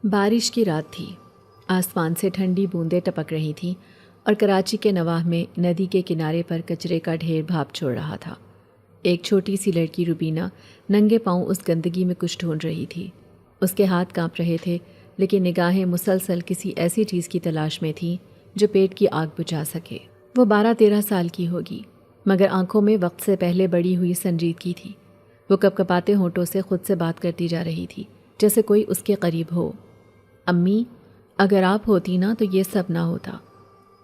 بارش کی رات تھی۔ آسمان سے ٹھنڈی بوندیں ٹپک رہی تھیں اور کراچی کے نواح میں ندی کے کنارے پر کچرے کا ڈھیر بھاپ چھوڑ رہا تھا۔ ایک چھوٹی سی لڑکی روبینہ ننگے پاؤں اس گندگی میں کچھ ڈھونڈ رہی تھی۔ اس کے ہاتھ کانپ رہے تھے، لیکن نگاہیں مسلسل کسی ایسی چیز کی تلاش میں تھیں جو پیٹ کی آگ بجھا سکے۔ وہ 12-13 سال کی ہوگی، مگر آنکھوں میں وقت سے پہلے بڑی ہوئی سنجیدگی تھی۔ وہ کپکپاتے ہونٹوں سے خود سے بات کرتی جا رہی تھی، جیسے کوئی اس کے قریب ہو۔ امی، اگر آپ ہوتی نا تو یہ سب نہ ہوتا۔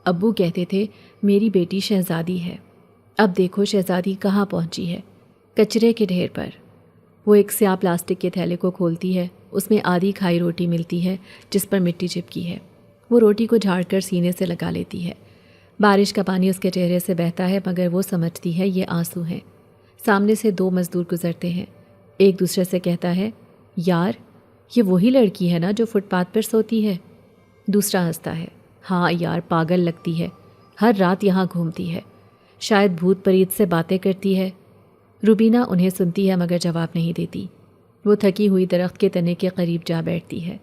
ابو کہتے تھے میری بیٹی شہزادی ہے۔ اب دیکھو شہزادی کہاں پہنچی ہے، کچرے کے ڈھیر پر۔ وہ ایک سیاہ پلاسٹک کے تھیلے کو کھولتی ہے، اس میں آدھی کھائی روٹی ملتی ہے جس پر مٹی چپکی ہے۔ وہ روٹی کو جھاڑ کر سینے سے لگا لیتی ہے۔ بارش کا پانی اس کے چہرے سے بہتا ہے، مگر وہ سمجھتی ہے یہ آنسو ہیں۔ سامنے سے 2 مزدور گزرتے ہیں۔ ایک دوسرے سے کہتا ہے، یار یہ وہی لڑکی ہے نا جو فٹ پاتھ پر سوتی ہے؟ دوسرا ہنستا ہے، ہاں یار پاگل لگتی ہے، ہر رات یہاں گھومتی ہے، شاید بھوت پریت سے باتیں کرتی ہے۔ روبینہ انہیں سنتی ہے مگر جواب نہیں دیتی۔ وہ تھکی ہوئی درخت کے تنے کے قریب جا بیٹھتی ہے۔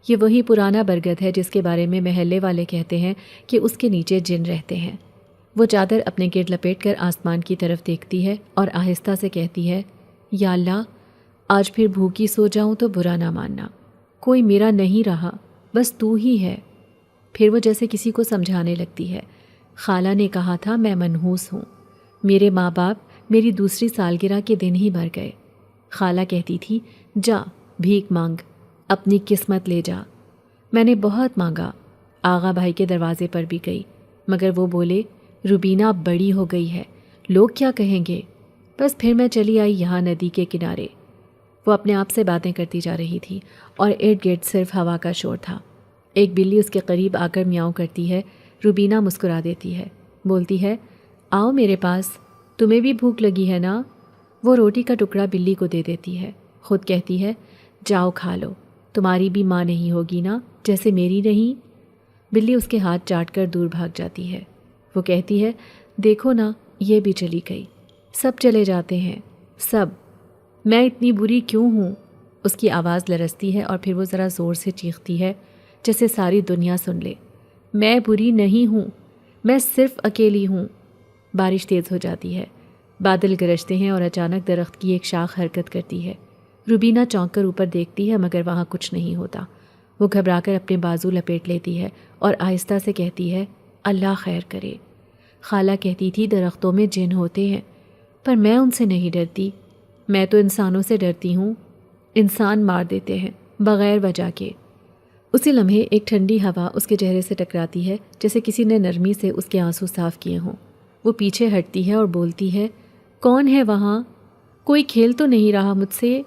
یہ وہی پرانا برگد ہے جس کے بارے میں محلے والے کہتے ہیں کہ اس کے نیچے جن رہتے ہیں۔ وہ چادر اپنے گرد لپیٹ کر آسمان کی طرف دیکھتی ہے اور آہستہ سے کہتی ہے، یا اللہ، آج پھر بھوکی سو جاؤں تو برا نہ ماننا، کوئی میرا نہیں رہا، بس تو ہی ہے۔ پھر وہ جیسے کسی کو سمجھانے لگتی ہے، خالہ نے کہا تھا میں منحوس ہوں، میرے ماں باپ میری دوسری سالگرہ کے دن ہی مر گئے۔ خالہ کہتی تھی جا بھیک مانگ، اپنی قسمت لے جا۔ میں نے بہت مانگا، آغا بھائی کے دروازے پر بھی گئی، مگر وہ بولے روبینہ اب بڑی ہو گئی ہے، لوگ کیا کہیں گے؟ بس پھر میں چلی آئی یہاں ندی کے کنارے۔ وہ اپنے آپ سے باتیں کرتی جا رہی تھی اور ارد گرد صرف ہوا کا شور تھا۔ ایک بلی اس کے قریب آ کر میاؤں کرتی ہے۔ روبینہ مسکرا دیتی ہے، بولتی ہے، آؤ میرے پاس، تمہیں بھی بھوک لگی ہے نا؟ وہ روٹی کا ٹکڑا بلی کو دے دیتی ہے، خود کہتی ہے، جاؤ کھا لو، تمہاری بھی ماں نہیں ہوگی نا جیسے میری نہیں؟ بلی اس کے ہاتھ چاٹ کر دور بھاگ جاتی ہے۔ وہ کہتی ہے، دیکھو نا یہ بھی چلی گئی، سب چلے جاتے ہیں، سب، میں اتنی بری کیوں ہوں؟ اس کی آواز لرزتی ہے اور پھر وہ ذرا زور سے چیختی ہے جیسے ساری دنیا سن لے، میں بری نہیں ہوں، میں صرف اکیلی ہوں۔ بارش تیز ہو جاتی ہے، بادل گرجتے ہیں اور اچانک درخت کی ایک شاخ حرکت کرتی ہے۔ روبینہ چونک کر اوپر دیکھتی ہے مگر وہاں کچھ نہیں ہوتا۔ وہ گھبرا کر اپنے بازو لپیٹ لیتی ہے اور آہستہ سے کہتی ہے، اللہ خیر کرے۔ خالہ کہتی تھی درختوں میں جن ہوتے ہیں، پر میں ان سے نہیں ڈرتی، میں تو انسانوں سے ڈرتی ہوں، انسان مار دیتے ہیں بغیر وجہ کے۔ اسی لمحے ایک ٹھنڈی ہوا اس کے چہرے سے ٹکراتی ہے جیسے کسی نے نرمی سے اس کے آنسو صاف کیے ہوں۔ وہ پیچھے ہٹتی ہے اور بولتی ہے، کون ہے وہاں؟ کوئی کھیل تو نہیں رہا مجھ سے؟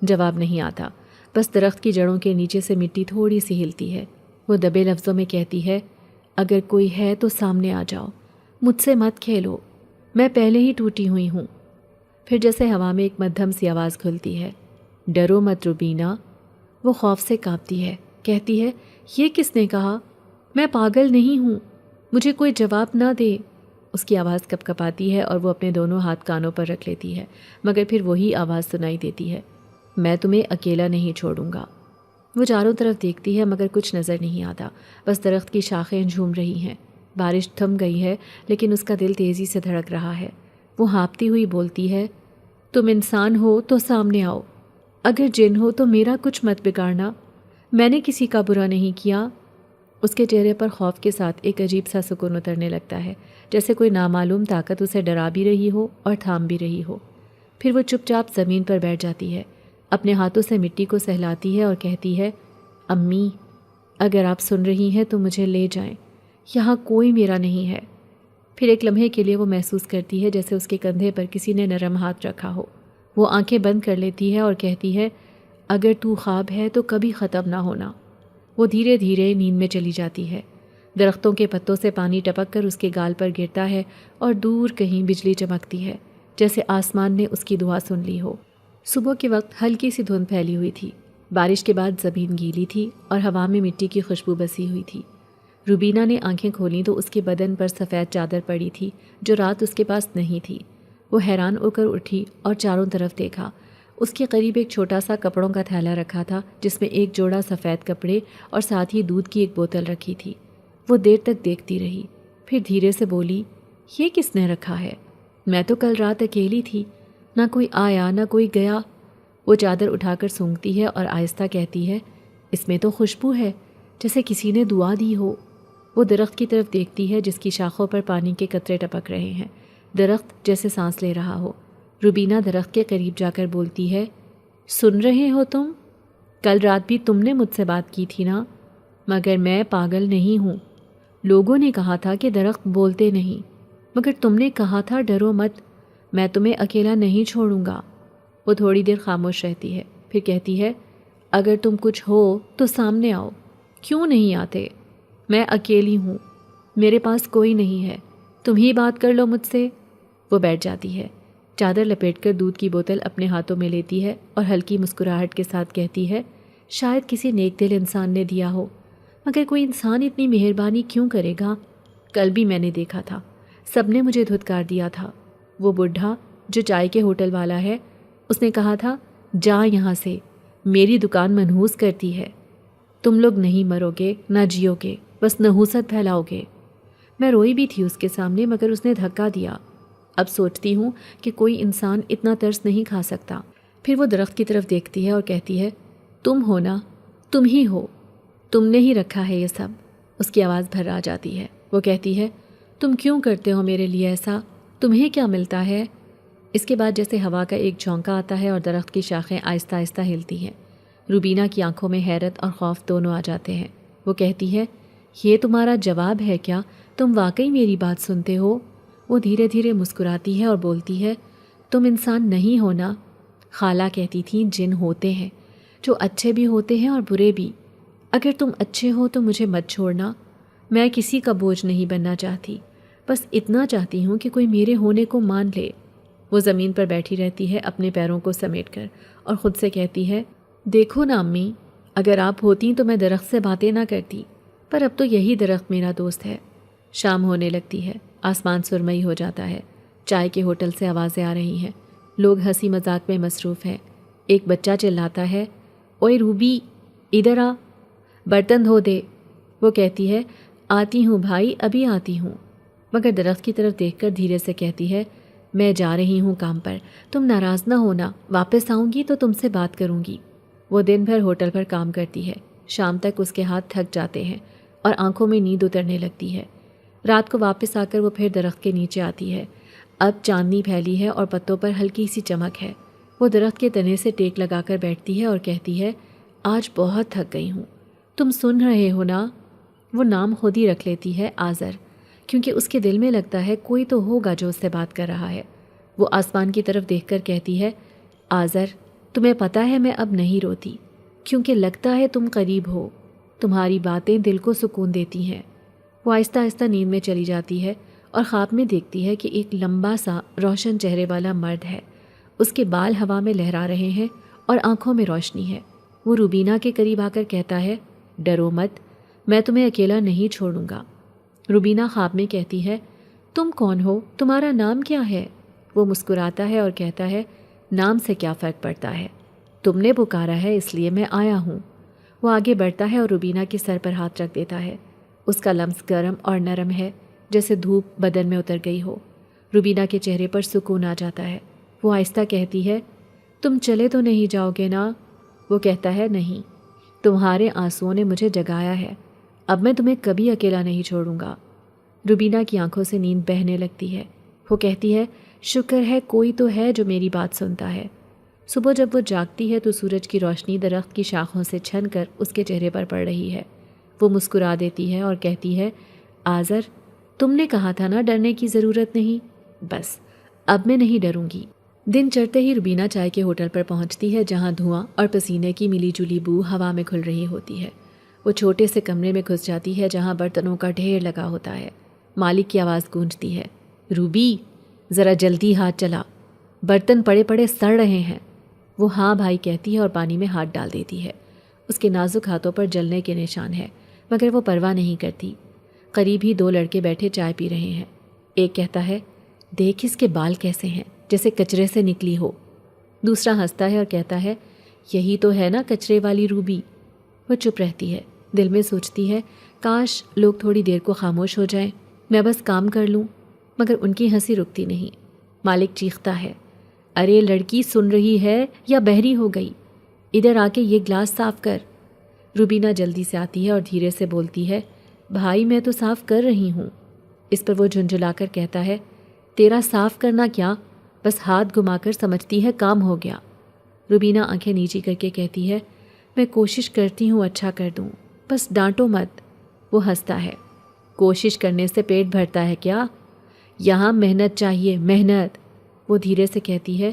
جواب نہیں آتا، بس درخت کی جڑوں کے نیچے سے مٹی تھوڑی سی ہلتی ہے۔ وہ دبے لفظوں میں کہتی ہے، اگر کوئی ہے تو سامنے آ جاؤ، مجھ سے مت کھیلو، میں پہلے ہی ٹوٹی ہوئی ہوں۔ پھر جیسے ہوا میں ایک مدھم سی آواز کھلتی ہے، ڈرو مت روبینہ۔ وہ خوف سے کانپتی ہے، کہتی ہے، یہ کس نے کہا؟ میں پاگل نہیں ہوں، مجھے کوئی جواب نہ دے۔ اس کی آواز کپ کپاتی ہے اور وہ اپنے دونوں ہاتھ کانوں پر رکھ لیتی ہے، مگر پھر وہی آواز سنائی دیتی ہے، میں تمہیں اکیلا نہیں چھوڑوں گا۔ وہ چاروں طرف دیکھتی ہے مگر کچھ نظر نہیں آتا، بس درخت کی شاخیں جھوم رہی ہیں۔ بارش تھم گئی ہے لیکن اس کا دل تیزی سے دھڑک رہا ہے۔ وہ ہانپتی ہوئی بولتی ہے، تم انسان ہو تو سامنے آؤ، اگر جن ہو تو میرا کچھ مت بگاڑنا، میں نے کسی کا برا نہیں کیا۔ اس کے چہرے پر خوف کے ساتھ ایک عجیب سا سکون اترنے لگتا ہے، جیسے کوئی نامعلوم طاقت اسے ڈرا بھی رہی ہو اور تھام بھی رہی ہو۔ پھر وہ چپ چاپ زمین پر بیٹھ جاتی ہے، اپنے ہاتھوں سے مٹی کو سہلاتی ہے اور کہتی ہے، امی، اگر آپ سن رہی ہیں تو مجھے لے جائیں، یہاں کوئی میرا نہیں ہے۔ پھر ایک لمحے کے لیے وہ محسوس کرتی ہے جیسے اس کے کندھے پر کسی نے نرم ہاتھ رکھا ہو۔ وہ آنکھیں بند کر لیتی ہے اور کہتی ہے، اگر تو خواب ہے تو کبھی ختم نہ ہونا۔ وہ دھیرے دھیرے نیند میں چلی جاتی ہے۔ درختوں کے پتوں سے پانی ٹپک کر اس کے گال پر گرتا ہے اور دور کہیں بجلی چمکتی ہے، جیسے آسمان نے اس کی دعا سن لی ہو۔ صبح کے وقت ہلکی سی دھند پھیلی ہوئی تھی، بارش کے بعد زمین گیلی تھی اور ہوا میں مٹی کی خوشبو بسی ہوئی تھی۔ روبینہ نے آنکھیں کھولیں تو اس کے بدن پر سفید چادر پڑی تھی جو رات اس کے پاس نہیں تھی۔ وہ حیران ہو کر اٹھی اور چاروں طرف دیکھا اس کے قریب ایک چھوٹا سا کپڑوں کا تھیلا رکھا تھا جس میں ایک جوڑا سفید کپڑے اور ساتھ ہی دودھ کی ایک بوتل رکھی تھی۔ وہ دیر تک دیکھتی رہی، پھر دھیرے سے بولی، یہ کس نے رکھا ہے؟ میں تو کل رات اکیلی تھی، نہ کوئی آیا نہ کوئی گیا۔ وہ چادر اٹھا کر سونگھتی ہے اور آہستہ کہتی ہے، اس میں تو خوشبو ہے، جیسے کسی نے دعا دی ہو۔ وہ درخت کی طرف دیکھتی ہے جس کی شاخوں پر پانی کے قطرے ٹپک رہے ہیں، درخت جیسے سانس لے رہا ہو۔ روبینہ درخت کے قریب جا کر بولتی ہے، سن رہے ہو تم؟ کل رات بھی تم نے مجھ سے بات کی تھی نا؟ مگر میں پاگل نہیں ہوں۔ لوگوں نے کہا تھا کہ درخت بولتے نہیں، مگر تم نے کہا تھا ڈرو مت، میں تمہیں اکیلا نہیں چھوڑوں گا۔ وہ تھوڑی دیر خاموش رہتی ہے، پھر کہتی ہے، اگر تم کچھ ہو تو سامنے آؤ۔ کیوں نہیں آتے؟ میں اکیلی ہوں، میرے پاس کوئی نہیں ہے، تم ہی بات کر لو مجھ سے۔ وہ بیٹھ جاتی ہے، چادر لپیٹ کر دودھ کی بوتل اپنے ہاتھوں میں لیتی ہے اور ہلکی مسکراہٹ کے ساتھ کہتی ہے، شاید کسی نیک دل انسان نے دیا ہو، مگر کوئی انسان اتنی مہربانی کیوں کرے گا؟ کل بھی میں نے دیکھا تھا، سب نے مجھے دھتکار دیا تھا۔ وہ بڈھا جو چائے کے ہوٹل والا ہے، اس نے کہا تھا، جا یہاں سے، میری دکان منحوس کرتی ہے۔ تم لوگ نہیں مرو گے نہ جیو گے، بس نحوست پھیلاؤ گے۔ میں روئی بھی تھی اس کے سامنے، مگر اس نے دھکا دیا۔ اب سوچتی ہوں کہ کوئی انسان اتنا ترس نہیں کھا سکتا۔ پھر وہ درخت کی طرف دیکھتی ہے اور کہتی ہے، تم ہو نا، تم ہی ہو، تم نے ہی رکھا ہے یہ سب۔ اس کی آواز بھر آ جاتی ہے۔ وہ کہتی ہے، تم کیوں کرتے ہو میرے لیے ایسا؟ تمہیں کیا ملتا ہے؟ اس کے بعد جیسے ہوا کا ایک جھونکا آتا ہے اور درخت کی شاخیں آہستہ آہستہ ہلتی ہیں۔ روبینہ کی آنکھوں میں حیرت اور خوف دونوں آ جاتے ہیں۔ وہ کہتی ہے، یہ تمہارا جواب ہے کیا؟ تم واقعی میری بات سنتے ہو؟ وہ دھیرے دھیرے مسکراتی ہے اور بولتی ہے، تم انسان نہیں ہو نا؟ خالہ کہتی تھیں جن ہوتے ہیں، جو اچھے بھی ہوتے ہیں اور برے بھی۔ اگر تم اچھے ہو تو مجھے مت چھوڑنا، میں کسی کا بوجھ نہیں بننا چاہتی، بس اتنا چاہتی ہوں کہ کوئی میرے ہونے کو مان لے۔ وہ زمین پر بیٹھی رہتی ہے اپنے پیروں کو سمیٹ کر اور خود سے کہتی ہے، دیکھو نا امی، اگر آپ ہوتیں تو میں درخت سے باتیں نہ کرتی، پر اب تو یہی درخت میرا دوست ہے۔ شام ہونے لگتی ہے، آسمان سرمئی ہو جاتا ہے، چائے کے ہوٹل سے آوازیں آ رہی ہیں، لوگ ہنسی مذاق میں مصروف ہیں۔ ایک بچہ چلاتا ہے، اوئے روبی، ادھر آ، برتن دھو دے۔ وہ کہتی ہے، آتی ہوں بھائی، ابھی آتی ہوں، مگر درخت کی طرف دیکھ کر دھیرے سے کہتی ہے، میں جا رہی ہوں کام پر، تم ناراض نہ ہونا، واپس آؤں گی تو تم سے بات کروں گی۔ وہ دن بھر ہوٹل پر کام کرتی ہے، شام تک اس کے ہاتھ تھک جاتے ہیں اور آنکھوں میں نیند اترنے لگتی ہے۔ رات کو واپس آ کر وہ پھر درخت کے نیچے آتی ہے۔ اب چاندنی پھیلی ہے اور پتوں پر ہلکی سی چمک ہے۔ وہ درخت کے تنے سے ٹیک لگا کر بیٹھتی ہے اور کہتی ہے، آج بہت تھک گئی ہوں، تم سن رہے ہو نا؟ وہ نام خود ہی رکھ لیتی ہے آذر، کیونکہ اس کے دل میں لگتا ہے کوئی تو ہوگا جو اس سے بات کر رہا ہے۔ وہ آسمان کی طرف دیکھ کر کہتی ہے، آذر، تمہیں پتہ ہے میں اب نہیں روتی، کیونکہ لگتا ہے تم قریب ہو، تمہاری باتیں دل کو سکون دیتی ہیں۔ وہ آہستہ آہستہ نیند میں چلی جاتی ہے اور خواب میں دیکھتی ہے کہ ایک لمبا سا روشن چہرے والا مرد ہے، اس کے بال ہوا میں لہرا رہے ہیں اور آنکھوں میں روشنی ہے۔ وہ روبینہ کے قریب آ کر کہتا ہے، ڈرو مت، میں تمہیں اکیلا نہیں چھوڑوں گا۔ روبینہ خواب میں کہتی ہے، تم کون ہو؟ تمہارا نام کیا ہے؟ وہ مسکراتا ہے اور کہتا ہے، نام سے کیا فرق پڑتا ہے، تم نے پکارا ہے اس لیے میں آیا ہوں۔ وہ آگے بڑھتا ہے اور روبینہ کے سر پر ہاتھ رکھ دیتا ہے۔ اس کا لمس گرم اور نرم ہے، جیسے دھوپ بدن میں اتر گئی ہو۔ روبینہ کے چہرے پر سکون آ جاتا ہے۔ وہ آہستہ کہتی ہے، تم چلے تو نہیں جاؤ گے نا؟ وہ کہتا ہے، نہیں، تمہارے آنسوؤں نے مجھے جگایا ہے، اب میں تمہیں کبھی اکیلا نہیں چھوڑوں گا۔ روبینہ کی آنکھوں سے نیند بہنے لگتی ہے۔ وہ کہتی ہے، شکر ہے کوئی تو ہے جو میری بات سنتا ہے۔ صبح جب وہ جاگتی ہے تو سورج کی روشنی درخت کی شاخوں سے چھن کر اس کے چہرے پر پڑ رہی ہے۔ وہ مسکرا دیتی ہے اور کہتی ہے، آذر، تم نے کہا تھا نا ڈرنے کی ضرورت نہیں، بس اب میں نہیں ڈروں گی۔ دن چڑھتے ہی روبینہ چائے کے ہوٹل پر پہنچتی ہے، جہاں دھواں اور پسینے کی ملی جلی بو ہوا میں کھل رہی ہوتی ہے۔ وہ چھوٹے سے کمرے میں گھس جاتی ہے جہاں برتنوں کا ڈھیر لگا ہوتا ہے۔ مالک کی آواز گونجتی ہے، روبی، ذرا جلدی ہاتھ چلا، برتن پڑے پڑے سڑ رہے ہیں۔ وہ ہاں بھائی کہتی ہے اور پانی میں ہاتھ ڈال دیتی ہے۔ اس کے نازک ہاتھوں پر جلنے کے نشان ہے، مگر وہ پرواہ نہیں کرتی۔ قریب ہی دو لڑکے بیٹھے چائے پی رہے ہیں۔ ایک کہتا ہے، دیکھ اس کے بال کیسے ہیں، جیسے کچرے سے نکلی ہو۔ دوسرا ہنستا ہے اور کہتا ہے یہی تو ہے نا کچرے والی روبی۔ وہ چپ رہتی ہے، دل میں سوچتی ہے کاش لوگ تھوڑی دیر کو خاموش ہو جائیں، میں بس کام کر لوں، مگر ان کی ہنسی رکتی نہیں۔ مالک چیختا ہے ارے لڑکی سن رہی ہے یا بہری ہو گئی؟ ادھر آ کے یہ گلاس صاف کر۔ روبینہ جلدی سے آتی ہے اور دھیرے سے بولتی ہے بھائی میں تو صاف کر رہی ہوں۔ اس پر وہ جھنجھلا کر کہتا ہے تیرا صاف کرنا کیا، بس ہاتھ گھما کر سمجھتی ہے کام ہو گیا۔ روبینہ آنکھیں نیچی کر کے کہتی ہے میں کوشش کرتی ہوں اچھا کر دوں، بس ڈانٹو مت۔ وہ ہنستا ہے کوشش کرنے سے پیٹ بھرتا ہے کیا؟ یہاں محنت چاہیے، محنت۔ وہ دھیرے سے کہتی ہے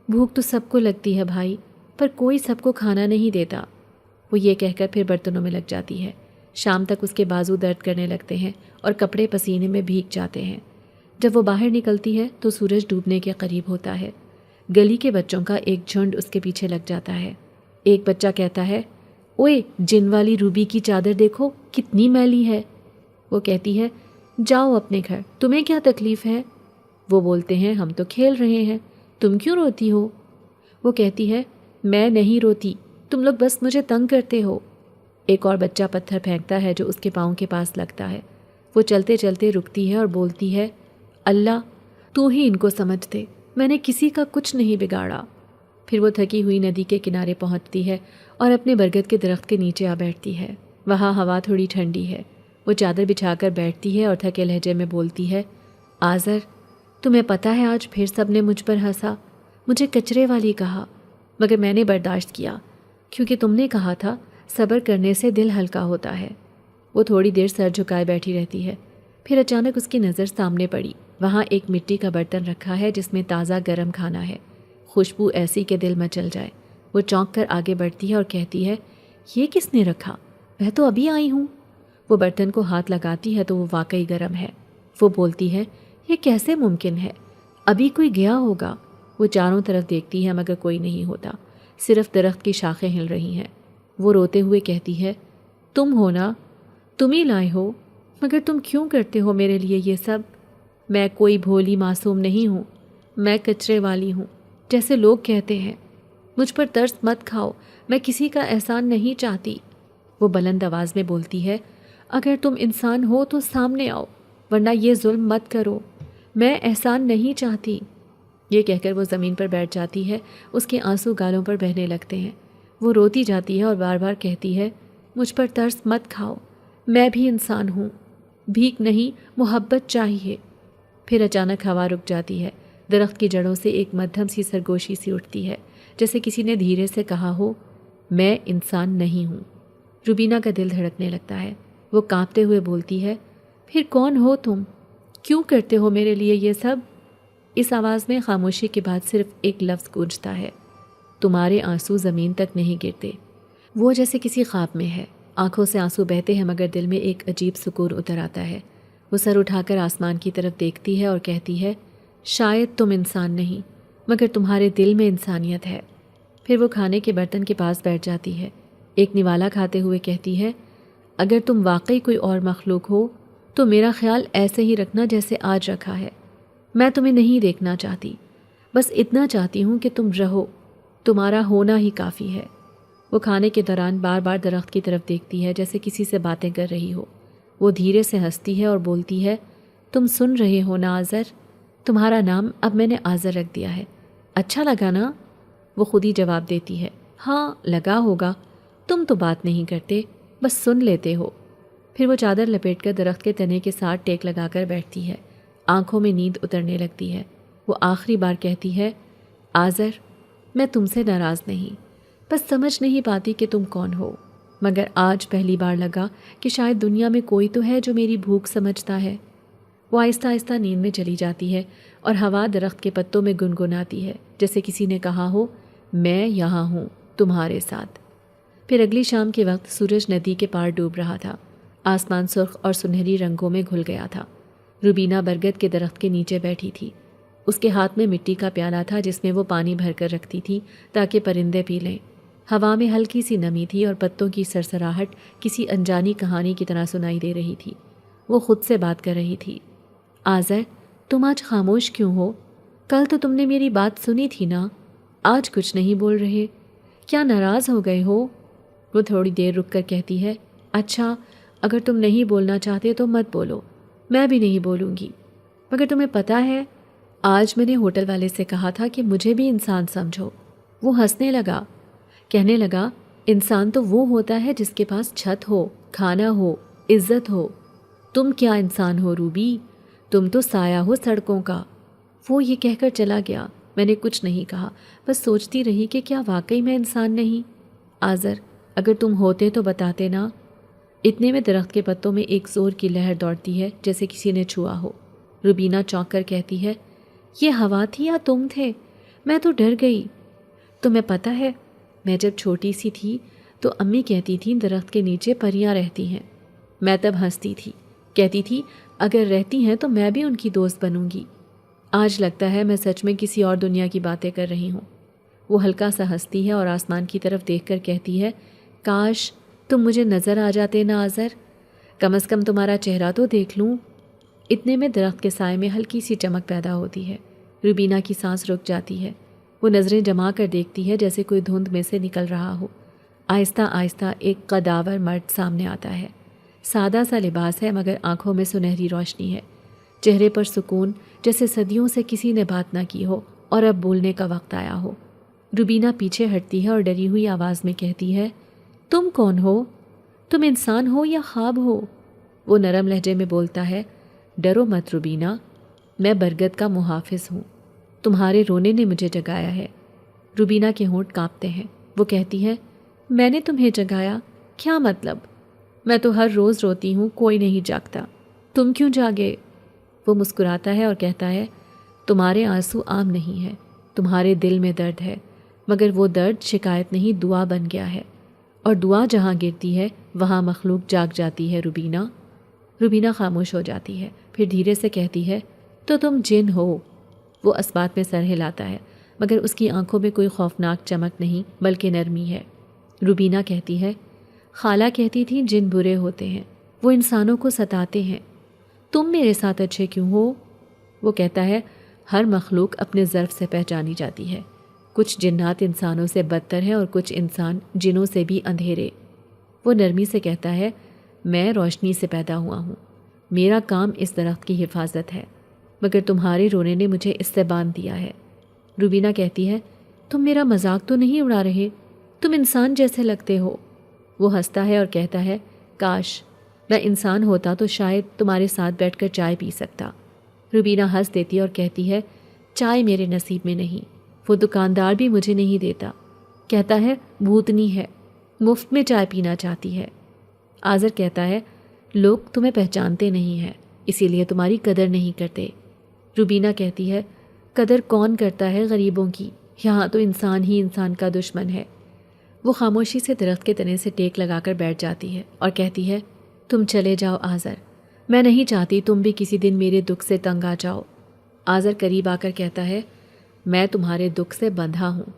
بھوک تو سب کو لگتی ہے بھائی، پر کوئی سب کو کھانا نہیں دیتا۔ وہ یہ کہہ کر پھر برتنوں میں لگ جاتی ہے۔ شام تک اس کے بازو درد کرنے لگتے ہیں اور کپڑے پسینے میں بھیگ جاتے ہیں۔ جب وہ باہر نکلتی ہے تو سورج ڈوبنے کے قریب ہوتا ہے۔ گلی کے بچوں کا ایک جھنڈ اس کے پیچھے لگ جاتا ہے۔ ایک بچہ کہتا ہے اوئے جن والی روبی کی چادر دیکھو کتنی میلی ہے۔ وہ کہتی ہے جاؤ اپنے گھر، تمہیں کیا تکلیف ہے؟ وہ بولتے ہیں ہم تو کھیل رہے ہیں، تم کیوں روتی ہو؟ وہ کہتی ہے میں نہیں روتی، تم لوگ بس مجھے تنگ کرتے ہو۔ ایک اور بچہ پتھر پھینکتا ہے جو اس کے پاؤں کے پاس لگتا ہے۔ وہ چلتے چلتے رکتی ہے اور بولتی ہے اللہ تو ہی ان کو سمجھ دے، میں نے کسی کا کچھ نہیں بگاڑا۔ پھر وہ تھکی ہوئی ندی کے کنارے پہنچتی ہے اور اپنے برگد کے درخت کے نیچے آ بیٹھتی ہے۔ وہاں ہوا تھوڑی ٹھنڈی ہے۔ وہ چادر بچھا کر بیٹھتی ہے اور تھکے لہجے میں بولتی ہے آذر تمہیں پتہ ہے آج پھر سب نے مجھ پر ہنسا، مجھے کچرے والی کہا، مگر میں نے برداشت کیا کیونکہ تم نے کہا تھا صبر کرنے سے دل ہلکا ہوتا ہے۔ وہ تھوڑی دیر سر جھکائے بیٹھی رہتی ہے، پھر اچانک اس کی نظر سامنے پڑی۔ وہاں ایک مٹی کا برتن رکھا ہے جس میں تازہ گرم کھانا ہے، خوشبو ایسی کہ دل مچل جائے۔ وہ چونک کر آگے بڑھتی ہے اور کہتی ہے یہ کس نے رکھا؟ میں تو ابھی آئی ہوں۔ وہ برتن کو ہاتھ لگاتی ہے تو وہ واقعی گرم ہے۔ وہ بولتی ہے یہ کیسے ممکن ہے؟ ابھی کوئی گیا ہوگا۔ وہ چاروں طرف دیکھتی ہے مگر کوئی نہیں ہوتا، صرف درخت کی شاخیں ہل رہی ہیں۔ وہ روتے ہوئے کہتی ہے تم ہو نا، تم ہی لائے ہو، مگر تم کیوں کرتے ہو میرے لیے یہ سب؟ میں کوئی بھولی معصوم نہیں ہوں، میں کچرے والی ہوں جیسے لوگ کہتے ہیں۔ مجھ پر ترس مت کھاؤ، میں کسی کا احسان نہیں چاہتی۔ وہ بلند آواز میں بولتی ہے اگر تم انسان ہو تو سامنے آؤ، ورنہ یہ ظلم مت کرو، میں احسان نہیں چاہتی۔ یہ کہہ کر وہ زمین پر بیٹھ جاتی ہے۔ اس کے آنسو گالوں پر بہنے لگتے ہیں۔ وہ روتی جاتی ہے اور بار بار کہتی ہے مجھ پر ترس مت کھاؤ، میں بھی انسان ہوں، بھیک نہیں محبت چاہیے۔ پھر اچانک ہوا رک جاتی ہے۔ درخت کی جڑوں سے ایک مدھم سی سرگوشی سی اٹھتی ہے، جیسے کسی نے دھیرے سے کہا ہو میں انسان نہیں ہوں۔ روبینہ کا دل دھڑکنے لگتا ہے۔ وہ کانپتے ہوئے بولتی ہے پھر کون ہو تم؟ کیوں کرتے ہو میرے لیے یہ سب؟ اس آواز میں خاموشی کے بعد صرف ایک لفظ گونجتا ہے تمہارے آنسو زمین تک نہیں گرتے۔ وہ جیسے کسی خواب میں ہے، آنکھوں سے آنسو بہتے ہیں مگر دل میں ایک عجیب سکون اتر آتا ہے۔ وہ سر اٹھا کر آسمان کی طرف دیکھتی ہے اور کہتی ہے شاید تم انسان نہیں، مگر تمہارے دل میں انسانیت ہے۔ پھر وہ کھانے کے برتن کے پاس بیٹھ جاتی ہے۔ ایک نوالا کھاتے ہوئے کہتی ہے اگر تم واقعی کوئی اور مخلوق ہو تو میرا خیال ایسے ہی رکھنا جیسے آج رکھا ہے۔ میں تمہیں نہیں دیکھنا چاہتی، بس اتنا چاہتی ہوں کہ تم رہو، تمہارا ہونا ہی کافی ہے۔ وہ کھانے کے دوران بار بار درخت کی طرف دیکھتی ہے جیسے کسی سے باتیں کر رہی ہو۔ وہ دھیرے سے ہنستی ہے اور بولتی ہے تم سن رہے ہو نا آذر، تمہارا نام اب میں نے آذر رکھ دیا ہے، اچھا لگا نا؟ وہ خود ہی جواب دیتی ہے ہاں لگا ہوگا، تم تو بات نہیں کرتے، بس سن لیتے ہو۔ پھر وہ چادر لپیٹ کر درخت کے تنے کے ساتھ ٹیک لگا کر بیٹھتی ہے۔ آنکھوں میں نیند اترنے لگتی ہے۔ وہ آخری بار کہتی ہے آذر میں تم سے ناراض نہیں، بس سمجھ نہیں پاتی کہ تم کون ہو، مگر آج پہلی بار لگا کہ شاید دنیا میں کوئی تو ہے جو میری بھوک سمجھتا ہے۔ وہ آہستہ آہستہ نیند میں چلی جاتی ہے اور ہوا درخت کے پتوں میں گنگناتی ہے جیسے کسی نے کہا ہو میں یہاں ہوں تمہارے ساتھ۔ پھر اگلی شام کے وقت سورج ندی کے پار ڈوب رہا تھا۔ آسمان سرخ اور سنہری رنگوں میں گھل گیا تھا۔ روبینہ برگد کے درخت کے نیچے بیٹھی تھی۔ اس کے ہاتھ میں مٹی کا پیالہ تھا جس میں وہ پانی بھر کر رکھتی تھی تاکہ پرندے پی لیں۔ ہوا میں ہلکی سی نمی تھی اور پتوں کی سرسراہٹ کسی انجانی کہانی کی طرح سنائی دے رہی تھی۔ وہ خود سے بات کر رہی تھی آذر تم آج خاموش کیوں ہو؟ کل تو تم نے میری بات سنی تھی نا؟ آج کچھ نہیں بول رہے، کیا ناراض ہو گئے ہو؟ وہ تھوڑی دیر رک کر کہتی ہے، اچھا اگر تم نہیں بولنا چاہتے تو مت بولو، میں بھی نہیں بولوں گی، مگر تمہیں پتہ ہے آج میں نے ہوٹل والے سے کہا تھا کہ مجھے بھی انسان سمجھو۔ وہ ہنسنے لگا، کہنے لگا انسان تو وہ ہوتا ہے جس کے پاس چھت ہو، کھانا ہو، عزت ہو۔ تم کیا انسان ہو روبی، تم تو سایہ ہو سڑکوں کا۔ وہ یہ کہہ کر چلا گیا۔ میں نے کچھ نہیں کہا، بس سوچتی رہی کہ کیا واقعی میں انسان نہیں؟ آذر اگر تم ہوتے تو بتاتے نا۔ اتنے میں درخت کے پتوں میں ایک زور کی لہر دوڑتی ہے جیسے کسی نے چھوا ہو۔ روبینہ چونک کر کہتی ہے، یہ ہوا تھی یا تم تھے؟ میں تو ڈر گئی۔ تمہیں پتہ ہے میں جب چھوٹی سی تھی تو امی کہتی تھیں درخت کے نیچے پریاں رہتی ہیں۔ میں تب ہنستی تھی، کہتی تھی اگر رہتی ہیں تو میں بھی ان کی دوست بنوں گی۔ آج لگتا ہے میں سچ میں کسی اور دنیا کی باتیں کر رہی ہوں۔ وہ ہلکا سا ہنستی ہے اور آسمان کی طرف دیکھ کر کہتی ہے، کاش تم مجھے نظر آ جاتے نا آذر، کم از کم تمہارا چہرہ تو دیکھ لوں۔ اتنے میں درخت کے سائے میں ہلکی سی چمک پیدا ہوتی ہے۔ روبینہ کی سانس رک جاتی ہے۔ وہ نظریں جما کر دیکھتی ہے جیسے کوئی دھند میں سے نکل رہا ہو۔ آہستہ آہستہ ایک قداور مرد سامنے آتا ہے۔ سادہ سا لباس ہے مگر آنکھوں میں سنہری روشنی ہے، چہرے پر سکون، جیسے صدیوں سے کسی نے بات نہ کی ہو اور اب بولنے کا وقت آیا ہو۔ روبینہ پیچھے ہٹتی ہے اور ڈری ہوئی آواز میں کہتی ہے، تم کون ہو؟ تم انسان ہو یا خواب ہو؟ وہ نرم لہجے میں بولتا ہے، ڈرو مت روبینہ، میں برگد کا محافظ ہوں، تمہارے رونے نے مجھے جگایا ہے۔ روبینہ کے ہونٹ کانپتے ہیں۔ وہ کہتی ہے، میں نے تمہیں جگایا؟ کیا مطلب؟ میں تو ہر روز روتی ہوں، کوئی نہیں جاگتا، تم کیوں جاگے؟ وہ مسکراتا ہے اور کہتا ہے، تمہارے آنسو عام نہیں ہیں، تمہارے دل میں درد ہے، مگر وہ درد شکایت نہیں دعا بن گیا ہے، اور دعا جہاں گرتی ہے وہاں مخلوق جاگ جاتی ہے روبینہ۔ روبینہ خاموش ہو جاتی ہے، پھر دھیرے سے کہتی ہے، تو تم جن ہو؟ وہ اس بات میں سر ہلاتا ہے، مگر اس کی آنکھوں میں کوئی خوفناک چمک نہیں بلکہ نرمی ہے۔ روبینہ کہتی ہے، خالہ کہتی تھی جن برے ہوتے ہیں، وہ انسانوں کو ستاتے ہیں، تم میرے ساتھ اچھے کیوں ہو؟ وہ کہتا ہے، ہر مخلوق اپنے ظرف سے پہچانی جاتی ہے، کچھ جنات انسانوں سے بدتر ہیں اور کچھ انسان جنوں سے بھی اندھیرے۔ وہ نرمی سے کہتا ہے، میں روشنی سے پیدا ہوا ہوں، میرا کام اس درخت کی حفاظت ہے، مگر تمہارے رونے نے مجھے اس سے باندھ دیا ہے۔ روبینہ کہتی ہے، تم میرا مذاق تو نہیں اڑا رہے؟ تم انسان جیسے لگتے ہو۔ وہ ہنستا ہے اور کہتا ہے، کاش میں انسان ہوتا تو شاید تمہارے ساتھ بیٹھ کر چائے پی سکتا۔ روبینہ ہنس دیتی اور کہتی ہے، چائے میرے نصیب میں نہیں، وہ دکاندار بھی مجھے نہیں دیتا، کہتا ہے بھوتنی ہے، مفت میں چائے پینا چاہتی ہے۔ آذر کہتا ہے، لوگ تمہیں پہچانتے نہیں ہیں، اسی لیے تمہاری قدر نہیں کرتے۔ روبینہ کہتی ہے، قدر کون کرتا ہے غریبوں کی، یہاں تو انسان ہی انسان کا دشمن ہے۔ وہ خاموشی سے درخت کے تنے سے ٹیک لگا کر بیٹھ جاتی ہے اور کہتی ہے، تم چلے جاؤ آذر، میں نہیں چاہتی تم بھی کسی دن میرے دکھ سے تنگ آ جاؤ۔ آذر قریب آ کر کہتا ہے، میں تمہارے دکھ سے بندھا ہوں،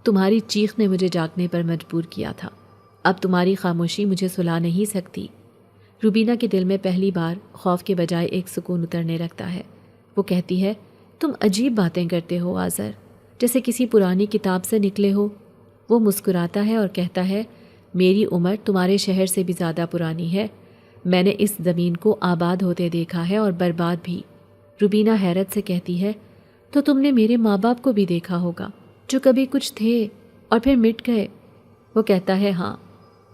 تمہاری چیخ نے مجھے جاگنے پر مجبور کیا تھا، اب تمہاری خاموشی مجھے سلا نہیں سکتی۔ روبینہ کے دل میں پہلی بار خوف کے بجائے ایک سکون اترنے لگتا ہے۔ وہ کہتی ہے، تم عجیب باتیں کرتے ہو آذر، جیسے کسی پرانی کتاب سے نکلے ہو۔ وہ مسکراتا ہے اور کہتا ہے، میری عمر تمہارے شہر سے بھی زیادہ پرانی ہے، میں نے اس زمین کو آباد ہوتے دیکھا ہے اور برباد بھی۔ روبینہ حیرت سے کہتی ہے، تو تم نے میرے ماں باپ کو بھی دیکھا ہوگا، جو کبھی کچھ تھے اور پھر مٹ گئے۔ وہ کہتا ہے، ہاں،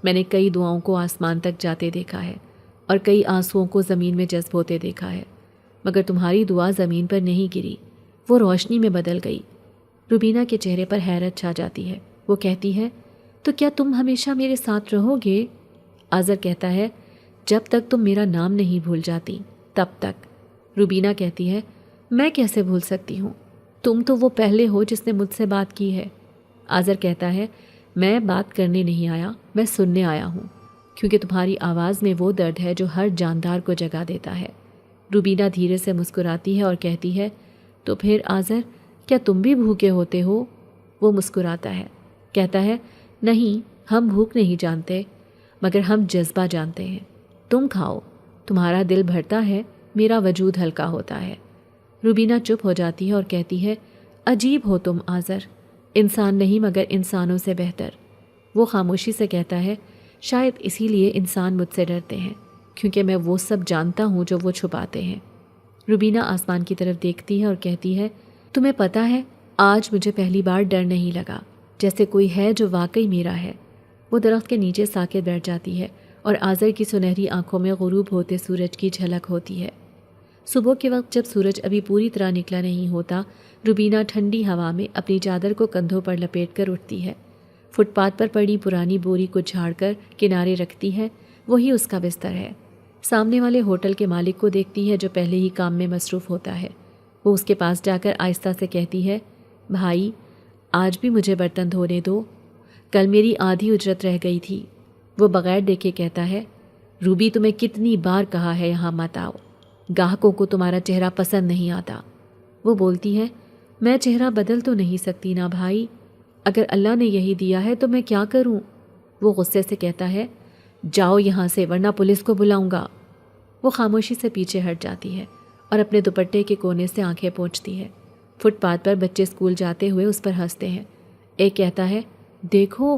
میں نے کئی دعاؤں کو آسمان تک جاتے دیکھا ہے اور کئی آنسوؤں کو زمین میں جذب ہوتے دیکھا ہے، مگر تمہاری دعا زمین پر نہیں گری، وہ روشنی میں بدل گئی۔ روبینہ کے چہرے پر حیرت چھا جاتی ہے۔ وہ کہتی ہے، تو کیا تم ہمیشہ میرے ساتھ رہو گے؟ آذر کہتا ہے، جب تک تم میرا نام نہیں بھول جاتی تب تک۔ روبینہ کہتی ہے، میں کیسے بھول سکتی ہوں، تم تو وہ پہلے ہو جس نے مجھ سے بات کی ہے۔ آذر کہتا ہے، میں بات کرنے نہیں آیا، میں سننے آیا ہوں، کیونکہ تمہاری آواز میں وہ درد ہے جو ہر جاندار کو جگا دیتا ہے۔ روبینہ دھیرے سے مسکراتی ہے اور کہتی ہے، تو پھر آذر، کیا تم بھی بھوکے ہوتے ہو؟ وہ مسکراتا ہے، کہتا ہے، نہیں، ہم بھوک نہیں جانتے، مگر ہم جذبہ جانتے ہیں۔ تم کھاؤ، تمہارا دل بھرتا ہے، میرا وجود ہلکا ہوتا ہے۔ روبینہ چپ ہو جاتی ہے اور کہتی ہے، عجیب ہو تم آذر، انسان نہیں مگر انسانوں سے بہتر۔ وہ خاموشی سے کہتا ہے، شاید اسی لیے انسان مجھ سے ڈرتے ہیں، کیونکہ میں وہ سب جانتا ہوں جو وہ چھپاتے ہیں۔ روبینہ آسمان کی طرف دیکھتی ہے اور کہتی ہے، تمہیں پتہ ہے آج مجھے پہلی بار ڈر نہیں لگا، جیسے کوئی ہے جو واقعی میرا ہے۔ وہ درخت کے نیچے ساکت بیٹھ جاتی ہے اور آذر کی سنہری آنکھوں میں غروب ہوتے سورج کی جھلک ہوتی ہے۔ صبح کے وقت جب سورج ابھی پوری طرح نکلا نہیں ہوتا، روبینہ ٹھنڈی ہوا میں اپنی چادر کو کندھوں پر لپیٹ کر اٹھتی ہے۔ فٹ پاتھ پر پڑی پرانی بوری کو جھاڑ کر کنارے رکھتی ہے، وہی اس کا بستر ہے۔ سامنے والے ہوٹل کے مالک کو دیکھتی ہے جو پہلے ہی کام میں مصروف ہوتا ہے۔ وہ اس کے پاس جا کر آہستہ سے کہتی ہے، بھائی آج بھی مجھے برتن دھونے دو، کل میری آدھی اجرت رہ گئی تھی۔ وہ بغیر دیکھے کہتا ہے، روبی تمہیں کتنی بار کہا ہے یہاں مت آؤ، گاہکوں کو تمہارا چہرہ پسند نہیں آتا۔ وہ بولتی ہے، میں چہرہ بدل تو نہیں سکتی نا بھائی، اگر اللہ نے یہی دیا ہے تو میں کیا کروں؟ وہ غصے سے کہتا ہے، جاؤ یہاں سے ورنہ پولیس کو بلاؤں گا۔ وہ خاموشی سے پیچھے ہٹ جاتی ہے اور اپنے دوپٹے کے کونے سے آنکھیں پوچھتی ہے۔ فٹ پاتھ پر بچے اسکول جاتے ہوئے اس پر ہنستے ہیں۔ ایک کہتا ہے، دیکھو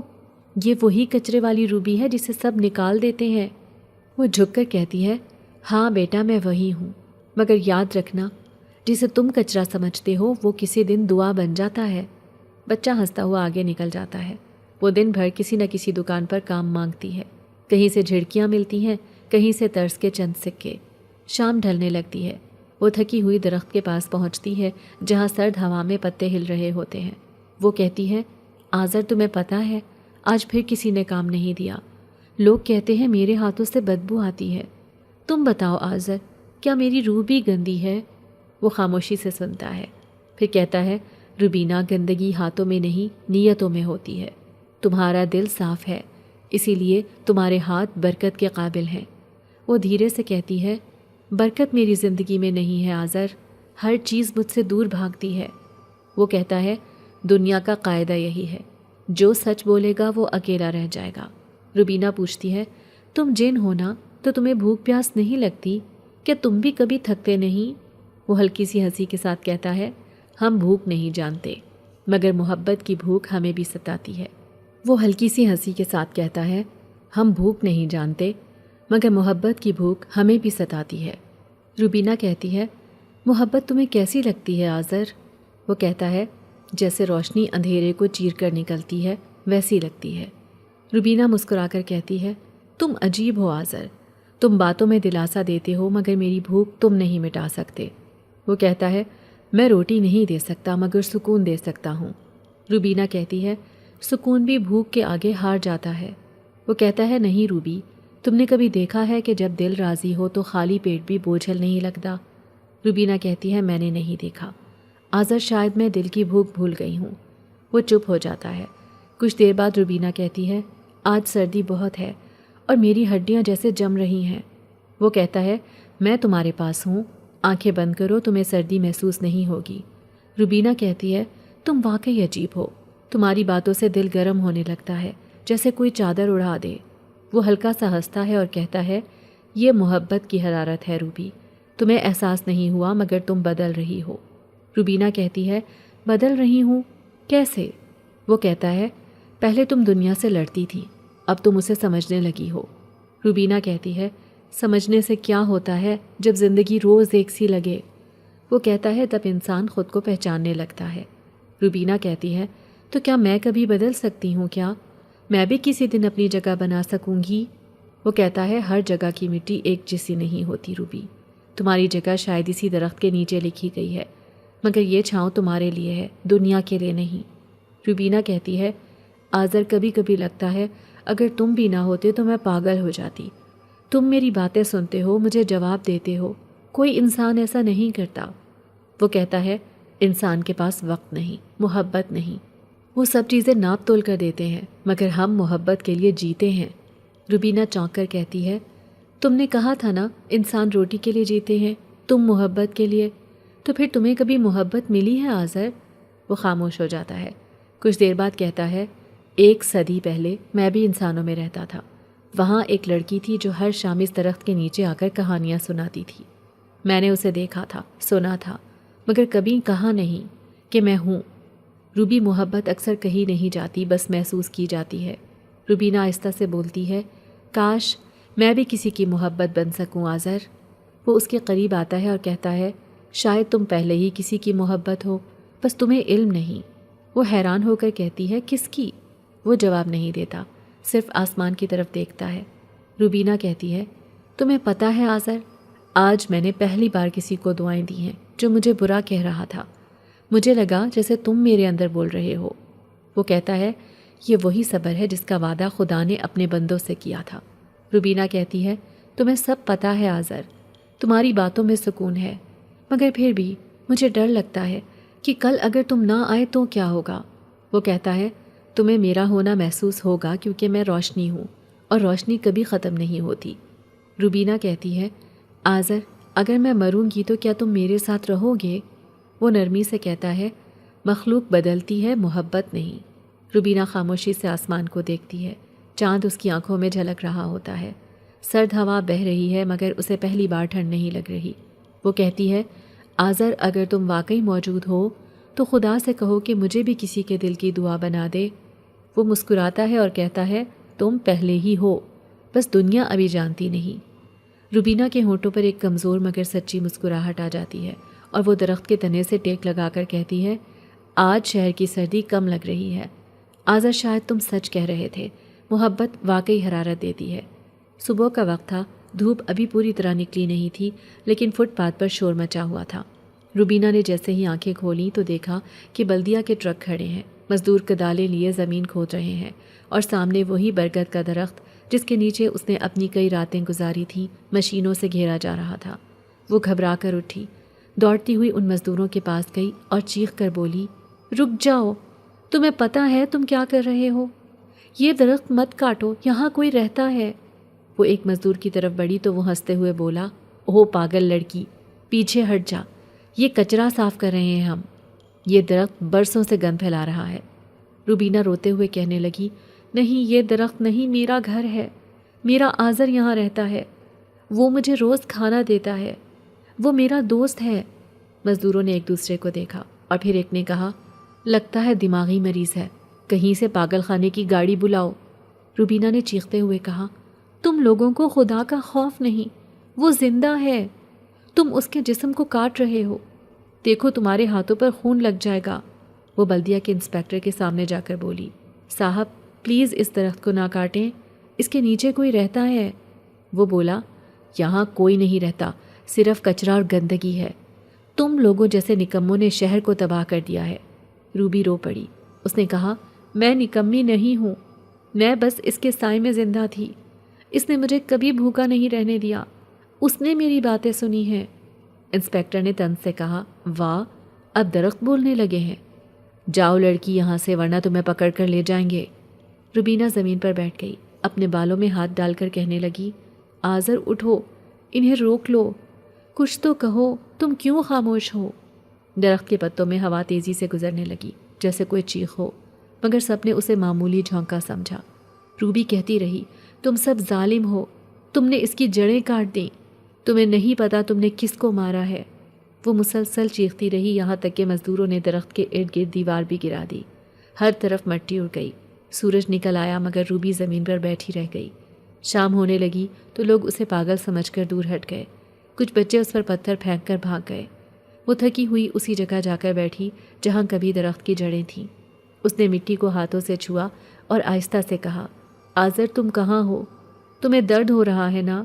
یہ وہی کچرے والی روبی ہے جسے سب نکال دیتے ہیں۔ وہ جھک کر کہتی ہے، ہاں بیٹا میں وہی ہوں، مگر یاد رکھنا جسے تم کچرا سمجھتے ہو وہ کسی دن دعا بن جاتا ہے۔ بچہ ہنستا ہوا آگے نکل جاتا ہے۔ وہ دن بھر کسی نہ کسی دکان پر کام مانگتی ہے، کہیں سے جھڑکیاں ملتی ہیں، کہیں سے طرز کے چند سکے۔ شام ڈھلنے لگتی ہے۔ وہ تھکی ہوئی درخت کے پاس پہنچتی ہے جہاں سرد ہوا میں پتے ہل رہے ہوتے ہیں۔ وہ کہتی ہے، آذر تمہیں پتہ ہے آج پھر کسی نے کام نہیں دیا، لوگ کہتے ہیں میرے ہاتھوں سے بدبو آتی ہے۔ تم بتاؤ آذر، کیا میری روح بھی گندی ہے؟ وہ خاموشی سے سنتا ہے، پھر کہتا ہے، روبینہ گندگی ہاتھوں میں نہیں نیتوں میں ہوتی ہے۔ تمہارا دل صاف ہے، اسی لیے تمہارے ہاتھ برکت کے قابل ہیں۔ وہ دھیرے سے کہتی ہے، برکت میری زندگی میں نہیں ہے آذر، ہر چیز مجھ سے دور بھاگتی ہے۔ وہ کہتا ہے، دنیا کا قاعدہ یہی ہے، جو سچ بولے گا وہ اکیلا رہ جائے گا۔ روبینہ پوچھتی ہے، تم جن ہو نا تو تمہیں بھوک پیاس نہیں لگتی؟ کیا تم بھی کبھی تھکتے نہیں؟ وہ ہلکی سی ہنسی کے ساتھ کہتا ہے، ہم بھوک نہیں جانتے مگر محبت کی بھوک ہمیں بھی ستاتی ہے۔ وہ ہلکی سی ہنسی کے ساتھ کہتا ہے، ہم بھوک نہیں جانتے مگر محبت کی بھوک ہمیں بھی ستاتی ہے۔ روبینہ کہتی ہے، محبت تمہیں کیسی لگتی ہے آذر؟ وہ کہتا ہے، جیسے روشنی اندھیرے کو چیر کر نکلتی ہے ویسی لگتی ہے۔ روبینہ مسکرا کر کہتی ہے، تم عجیب ہو آذر، تم باتوں میں دلاسا دیتے ہو مگر میری بھوک تم نہیں مٹا سکتے۔ وہ کہتا ہے، میں روٹی نہیں دے سکتا مگر سکون دے سکتا ہوں۔ روبینہ کہتی ہے، سکون بھی بھوک کے آگے ہار جاتا ہے۔ وہ کہتا ہے، نہیں روبی، تم نے کبھی دیکھا ہے کہ جب دل راضی ہو تو خالی پیٹ بھی بوجھل نہیں لگتا؟ روبینہ کہتی ہے، میں نے نہیں دیکھا آذر، شاید میں دل کی بھوک بھول گئی ہوں۔ وہ چپ ہو جاتا ہے۔ کچھ دیر بعد روبینہ کہتی ہے، آج سردی بہت ہے اور میری ہڈیاں جیسے جم رہی ہیں۔ وہ کہتا ہے، میں تمہارے پاس ہوں، آنکھیں بند کرو، تمہیں سردی محسوس نہیں ہوگی۔ روبینہ کہتی ہے، تم واقعی عجیب ہو، تمہاری باتوں سے دل گرم ہونے لگتا ہے جیسے کوئی چادر اڑا دے۔ وہ ہلکا سا ہنستا ہے اور کہتا ہے، یہ محبت کی حرارت ہے روبی، تمہیں احساس نہیں ہوا مگر تم بدل رہی ہو۔ روبینہ کہتی ہے، بدل رہی ہوں کیسے؟ وہ کہتا ہے، پہلے تم دنیا سے لڑتی تھی، اب تم اسے سمجھنے لگی ہو۔ روبینہ کہتی ہے، سمجھنے سے کیا ہوتا ہے جب زندگی روز ایک سی لگے؟ وہ کہتا ہے، تب انسان خود کو پہچاننے لگتا ہے۔ روبینہ کہتی ہے، تو کیا میں کبھی بدل سکتی ہوں کیا؟ میں بھی کسی دن اپنی جگہ بنا سکوں گی؟ وہ کہتا ہے، ہر جگہ کی مٹی ایک جیسی نہیں ہوتی روبی، تمہاری جگہ شاید اسی درخت کے نیچے لکھی گئی ہے، مگر یہ چھاؤں تمہارے لیے ہے، دنیا کے لیے نہیں۔ روبینہ کہتی ہے، آذر کبھی کبھی لگتا ہے اگر تم بھی نہ ہوتے تو میں پاگل ہو جاتی۔ تم میری باتیں سنتے ہو، مجھے جواب دیتے ہو، کوئی انسان ایسا نہیں کرتا۔ وہ کہتا ہے، انسان کے پاس وقت نہیں، محبت نہیں، وہ سب چیزیں ناپ تول کر دیتے ہیں مگر ہم محبت کے لیے جیتے ہیں۔ روبینہ چونک کر کہتی ہے، تم نے کہا تھا نا انسان روٹی کے لیے جیتے ہیں، تم محبت کے لیے، تو پھر تمہیں کبھی محبت ملی ہے آذر؟ وہ خاموش ہو جاتا ہے۔ کچھ دیر بعد کہتا ہے، 1 صدی پہلے میں بھی انسانوں میں رہتا تھا، وہاں ایک لڑکی تھی جو ہر شام اس درخت کے نیچے آ کر کہانیاں سناتی تھی۔ میں نے اسے دیکھا تھا، سنا تھا، مگر کبھی کہا نہیں کہ میں ہوں۔ روبی محبت اکثر کہی نہیں جاتی، بس محسوس کی جاتی ہے۔ روبینہ آہستہ سے بولتی ہے، کاش میں بھی کسی کی محبت بن سکوں آذر۔ وہ اس کے قریب آتا ہے اور کہتا ہے، شاید تم پہلے ہی کسی کی محبت ہو، بس تمہیں علم نہیں۔ وہ حیران ہو کر کہتی ہے، کس کی؟ وہ جواب نہیں دیتا، صرف آسمان کی طرف دیکھتا ہے۔ روبینہ کہتی ہے، تمہیں پتہ ہے آذر، آج میں نے پہلی بار کسی کو دعائیں دی ہیں جو مجھے برا کہہ رہا تھا۔ مجھے لگا جیسے تم میرے اندر بول رہے ہو۔ وہ کہتا ہے، یہ وہی صبر ہے جس کا وعدہ خدا نے اپنے بندوں سے کیا تھا۔ روبینہ کہتی ہے، تمہیں سب پتہ ہے آذر، تمہاری باتوں میں سکون ہے، مگر پھر بھی مجھے ڈر لگتا ہے کہ کل اگر تم نہ آئے تو کیا ہوگا۔ وہ کہتا ہے، تمہیں میرا ہونا محسوس ہوگا کیونکہ میں روشنی ہوں، اور روشنی کبھی ختم نہیں ہوتی۔ روبینہ کہتی ہے، آذر اگر میں مروں گی تو کیا تم میرے ساتھ رہو گے؟ وہ نرمی سے کہتا ہے، مخلوق بدلتی ہے، محبت نہیں۔ روبینہ خاموشی سے آسمان کو دیکھتی ہے، چاند اس کی آنکھوں میں جھلک رہا ہوتا ہے۔ سرد ہوا بہہ رہی ہے مگر اسے پہلی بار ٹھنڈ نہیں لگ رہی۔ وہ کہتی ہے، آذر اگر تم واقعی موجود ہو تو خدا سے کہو کہ مجھے بھی کسی کے دل کی دعا بنا دے۔ وہ مسکراتا ہے اور کہتا ہے، تم پہلے ہی ہو، بس دنیا ابھی جانتی نہیں۔ روبینہ کے ہونٹوں پر ایک کمزور مگر سچی مسکراہٹ آ جاتی ہے اور وہ درخت کے تنے سے ٹیک لگا کر کہتی ہے، آج شہر کی سردی کم لگ رہی ہے۔ آذر شاید تم سچ کہہ رہے تھے، محبت واقعی حرارت دیتی ہے۔ صبح کا وقت تھا، دھوپ ابھی پوری طرح نکلی نہیں تھی، لیکن فٹ پاتھ پر شور مچا ہوا تھا۔ روبینہ نے جیسے ہی آنکھیں کھولیں تو دیکھا کہ بلدیہ کے ٹرک کھڑے ہیں، مزدور کدالیں لیے زمین کھود رہے ہیں، اور سامنے وہی برگد کا درخت جس کے نیچے اس نے اپنی کئی راتیں گزاری تھیں مشینوں سے گھیرا جا رہا تھا۔ وہ گھبرا کر اٹھی، دوڑتی ہوئی ان مزدوروں کے پاس گئی اور چیخ کر بولی، رک جاؤ، تمہیں پتہ ہے تم کیا کر رہے ہو؟ یہ درخت مت کاٹو، یہاں کوئی رہتا ہے۔ وہ ایک مزدور کی طرف بڑھی تو وہ ہنستے ہوئے بولا، اوہ پاگل لڑکی، پیچھے ہٹ جا، یہ کچرا صاف کر رہے ہیں ہم، یہ درخت برسوں سے گند پھیلا رہا ہے۔ روبینہ روتے ہوئے کہنے لگی، نہیں یہ درخت نہیں، میرا گھر ہے، میرا آذر یہاں رہتا ہے، وہ مجھے روز کھانا دیتا ہے، وہ میرا دوست ہے۔ مزدوروں نے ایک دوسرے کو دیکھا اور پھر ایک نے کہا، لگتا ہے دماغی مریض ہے، کہیں سے پاگل خانے کی گاڑی بلاؤ۔ روبینہ نے چیختے ہوئے کہا، تم لوگوں کو خدا کا خوف نہیں، وہ زندہ ہے، تم اس کے جسم کو کاٹ رہے ہو، دیکھو تمہارے ہاتھوں پر خون لگ جائے گا۔ وہ بلدیہ کے انسپیکٹر کے سامنے جا کر بولی، صاحب پلیز اس درخت کو نہ کاٹیں، اس کے نیچے کوئی رہتا ہے۔ وہ بولا، یہاں کوئی نہیں رہتا، صرف کچرا اور گندگی ہے، تم لوگوں جیسے نکموں نے شہر کو تباہ کر دیا ہے۔ روبی رو پڑی، اس نے کہا، میں نکمی نہیں ہوں، میں بس اس کے سائے میں زندہ تھی، اس نے مجھے کبھی بھوکا نہیں رہنے دیا، اس نے میری باتیں سنی ہیں۔ انسپیکٹر نے طنز سے کہا، واہ، اب درخت بولنے لگے ہیں، جاؤ لڑکی یہاں سے ورنہ تمہیں پکڑ کر لے جائیں گے۔ روبینہ زمین پر بیٹھ گئی، اپنے بالوں میں ہاتھ ڈال کر کہنے لگی، آذر اٹھو، انہیں روک لو، کچھ تو کہو، تم کیوں خاموش ہو؟ درخت کے پتوں میں ہوا تیزی سے گزرنے لگی جیسے کوئی چیخ ہو، مگر سب نے اسے معمولی جھونکا سمجھا۔ روبی کہتی رہی، تم سب ظالم ہو، تم نے اس کی جڑیں کاٹ دیں، تمہیں نہیں پتا تم نے کس کو مارا ہے۔ وہ مسلسل چیختی رہی یہاں تک کہ مزدوروں نے درخت کے ارد گرد دیوار بھی گرا دی، ہر طرف مٹی اڑ گئی۔ سورج نکل آیا مگر روبی زمین پر بیٹھی رہ گئی۔ شام ہونے لگی تو لوگ اسے پاگل سمجھ کر دور ہٹ گئے، کچھ بچے اس پر پتھر پھینک کر بھاگ گئے۔ وہ تھکی ہوئی اسی جگہ جا کر بیٹھی جہاں کبھی درخت کی جڑیں تھیں۔ اس نے مٹی کو ہاتھوں سے چھوا اور آہستہ سے کہا، آذر تم کہاں ہو؟ تمہیں درد ہو رہا ہے نا؟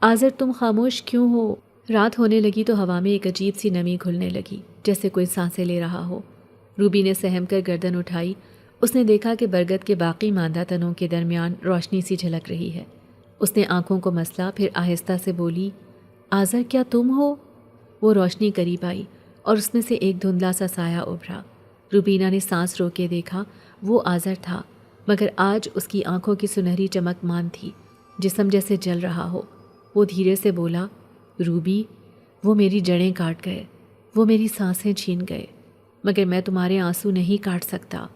آذر تم خاموش کیوں ہو؟ رات ہونے لگی تو ہوا میں ایک عجیب سی نمی گھلنے لگی جیسے کوئی سانسیں لے رہا ہو۔ روبی نے سہم کر گردن اٹھائی، اس نے دیکھا کہ برگد کے باقی ماندہ تنوں کے درمیان روشنی سی جھلک رہی ہے۔ اس نے آنکھوں کو مسلا، پھر آہستہ سے بولی، آذر کیا تم ہو؟ وہ روشنی قریب آئی اور اس میں سے ایک دھندلا سا سایہ ابھرا۔ روبینہ نے سانس روک کے دیکھا، وہ آذر تھا، مگر آج اس کی آنکھوں کی سنہری چمک مان تھی، جسم جیسے جل رہا ہو۔ وہ دھیرے سے بولا، روبی، وہ میری جڑیں کاٹ گئے، وہ میری سانسیں چھین گئے، مگر میں تمہارے آنسو نہیں کاٹ سکتا۔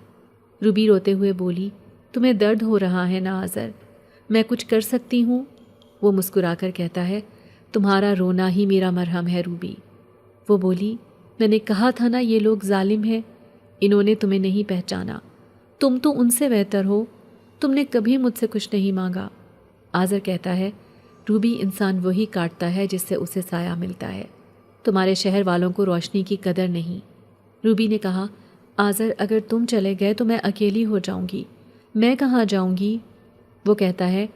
روبی روتے ہوئے بولی، تمہیں درد ہو رہا ہے نا آذر، میں کچھ کر سکتی ہوں؟ وہ مسکرا کر کہتا ہے، تمہارا رونا ہی میرا مرہم ہے روبی۔ وہ بولی، میں نے کہا تھا نا یہ لوگ ظالم ہیں، انہوں نے تمہیں نہیں پہچانا، تم تو ان سے بہتر ہو، تم نے کبھی مجھ سے کچھ نہیں مانگا۔ آذر کہتا ہے روبی، انسان وہی کاٹتا ہے جس سے اسے سایہ ملتا ہے، تمہارے شہر والوں کو روشنی کی قدر نہیں۔ روبی نے کہا آذر اگر تم چلے گئے تو میں اکیلی ہو جاؤں گی، میں کہاں جاؤں گی؟ وہ کہتا ہے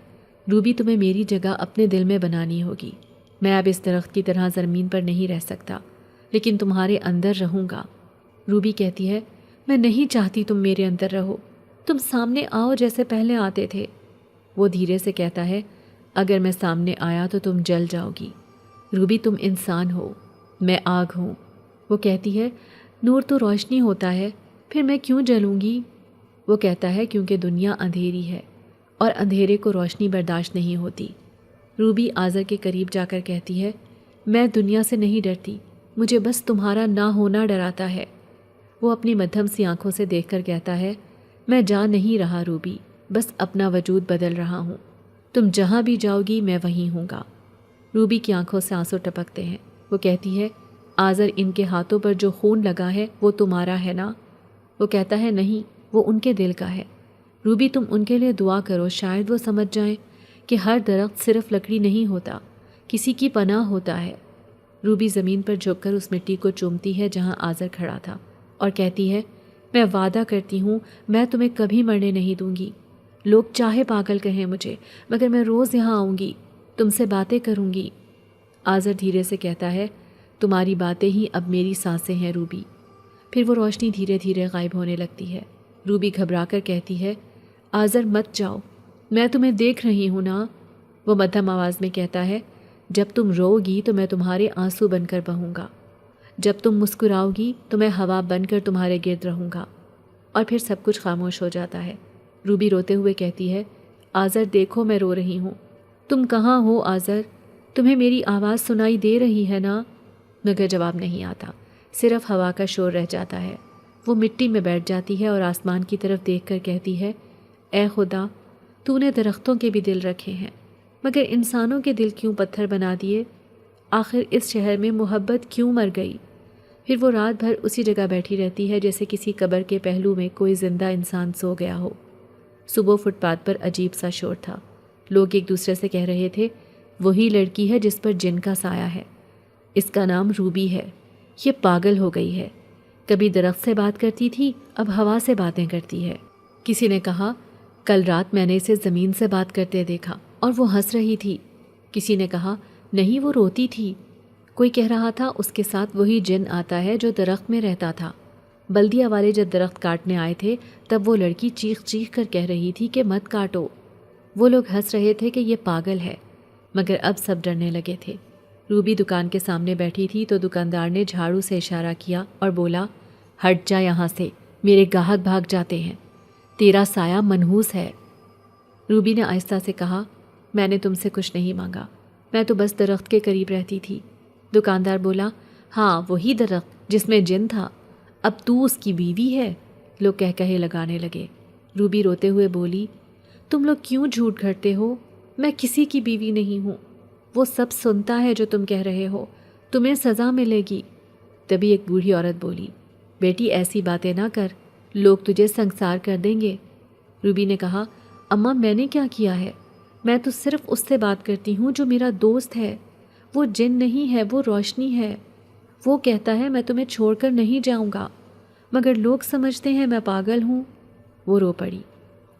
روبی تمہیں میری جگہ اپنے دل میں بنانی ہوگی، میں اب اس درخت کی طرح زمین پر نہیں رہ سکتا، لیکن تمہارے اندر رہوں گا۔ روبی کہتی ہے میں نہیں چاہتی تم میرے اندر رہو، تم سامنے آؤ جیسے پہلے آتے تھے۔ وہ دھیرے سے کہتا ہے اگر میں سامنے آیا تو تم جل جاؤ گی۔ روبی تم انسان ہو، میں آگ ہوں۔ وہ کہتی ہے نور تو روشنی ہوتا ہے، پھر میں کیوں جلوں گی؟ وہ کہتا ہے کیونکہ دنیا اندھیری ہے اور اندھیرے کو روشنی برداشت نہیں ہوتی۔ روبی آذر کے قریب جا کر کہتی ہے میں دنیا سے نہیں ڈرتی، مجھے بس تمہارا نہ ہونا ڈراتا ہے۔ وہ اپنی مدھم سی آنکھوں سے دیکھ کر کہتا ہے میں جا نہیں رہا روبی، بس اپنا وجود بدل رہا ہوں، تم جہاں بھی جاؤ گی میں وہیں ہوں گا۔ روبی کی آنکھوں سے آنسو ٹپکتے ہیں۔ وہ کہتی ہے آذر ان کے ہاتھوں پر جو خون لگا ہے وہ تمہارا ہے نا؟ وہ کہتا ہے نہیں، وہ ان کے دل کا ہے۔ روبی تم ان کے لیے دعا کرو، شاید وہ سمجھ جائیں کہ ہر درخت صرف لکڑی نہیں ہوتا، کسی کی پناہ ہوتا ہے۔ روبی زمین پر جھک کر اس مٹی کو چومتی ہے جہاں آذر کھڑا تھا اور کہتی ہے میں وعدہ کرتی ہوں میں تمہیں کبھی مرنے نہیں دوں گی، لوگ چاہے پاگل کہیں مجھے، مگر میں روز یہاں آؤں گی، تم سے باتیں کروں گی۔ آذر دھیرے سے کہتا ہے تمہاری باتیں ہی اب میری سانسیں ہیں روبی۔ پھر وہ روشنی دھیرے دھیرے غائب ہونے لگتی ہے۔ روبی گھبرا کر کہتی ہے آذر مت جاؤ، میں تمہیں دیکھ رہی ہوں نا۔ وہ مدھم آواز میں کہتا ہے جب تم رو گی تو میں تمہارے آنسو بن کر بہوں گا، جب تم مسکراؤ گی تو میں ہوا بن کر تمہارے گرد رہوں گا۔ اور پھر سب کچھ خاموش ہو جاتا ہے۔ روبی روتے ہوئے کہتی ہے آذر دیکھو میں رو رہی ہوں، تم کہاں ہو آذر؟ تمہیں میری آواز سنائی دے رہی ہے نا؟ مگر جواب نہیں آتا، صرف ہوا کا شور رہ جاتا ہے۔ وہ مٹی میں بیٹھ جاتی ہے اور آسمان کی طرف دیکھ کر کہتی ہے اے خدا، تو نے درختوں کے بھی دل رکھے ہیں، مگر انسانوں کے دل کیوں پتھر بنا دیے؟ آخر اس شہر میں محبت کیوں مر گئی؟ پھر وہ رات بھر اسی جگہ بیٹھی رہتی ہے جیسے کسی قبر کے پہلو میں کوئی زندہ انسان سو گیا ہو۔ صبح فٹ پاتھ پر عجیب سا شور تھا، لوگ ایک دوسرے سے کہہ رہے تھے وہی لڑکی ہے جس پر جن کا سایہ ہے، اس کا نام روبی ہے، یہ پاگل ہو گئی ہے، کبھی درخت سے بات کرتی تھی اب ہوا سے باتیں کرتی ہے۔ کسی نے کہا کل رات میں نے اسے زمین سے بات کرتے دیکھا اور وہ ہنس رہی تھی۔ کسی نے کہا نہیں وہ روتی تھی۔ کوئی کہہ رہا تھا اس کے ساتھ وہی جن آتا ہے جو درخت میں رہتا تھا، بلدیہ والے جب درخت کاٹنے آئے تھے تب وہ لڑکی چیخ چیخ کر کہہ رہی تھی کہ مت کاٹو۔ وہ لوگ ہنس رہے تھے کہ یہ پاگل ہے، مگر اب سب ڈرنے لگے تھے۔ روبی دکان کے سامنے بیٹھی تھی تو دکاندار نے جھاڑو سے اشارہ کیا اور بولا ہٹ جا یہاں سے، میرے گاہک بھاگ جاتے ہیں، تیرا سایہ منحوس ہے۔ روبی نے آہستہ سے کہا میں نے تم سے کچھ نہیں مانگا، میں تو بس درخت کے قریب رہتی تھی۔ دکاندار بولا ہاں وہی درخت جس میں جن تھا، اب تو اس کی بیوی ہے؟ لوگ کہہ کہے لگانے لگے۔ روبی روتے ہوئے بولی تم لوگ کیوں جھوٹ گھڑتے ہو؟ میں کسی کی بیوی نہیں ہوں، وہ سب سنتا ہے جو تم کہہ رہے ہو، تمہیں سزا ملے گی۔ تبھی ایک بوڑھی عورت بولی بیٹی ایسی باتیں نہ کر، لوگ تجھے سنگسار کر دیں گے۔ روبی نے کہا اماں میں نے کیا کیا ہے؟ میں تو صرف اس سے بات کرتی ہوں جو میرا دوست ہے، وہ جن نہیں ہے، وہ روشنی ہے، وہ کہتا ہے میں تمہیں چھوڑ کر نہیں جاؤں گا، مگر لوگ سمجھتے ہیں میں پاگل ہوں۔ وہ رو پڑی۔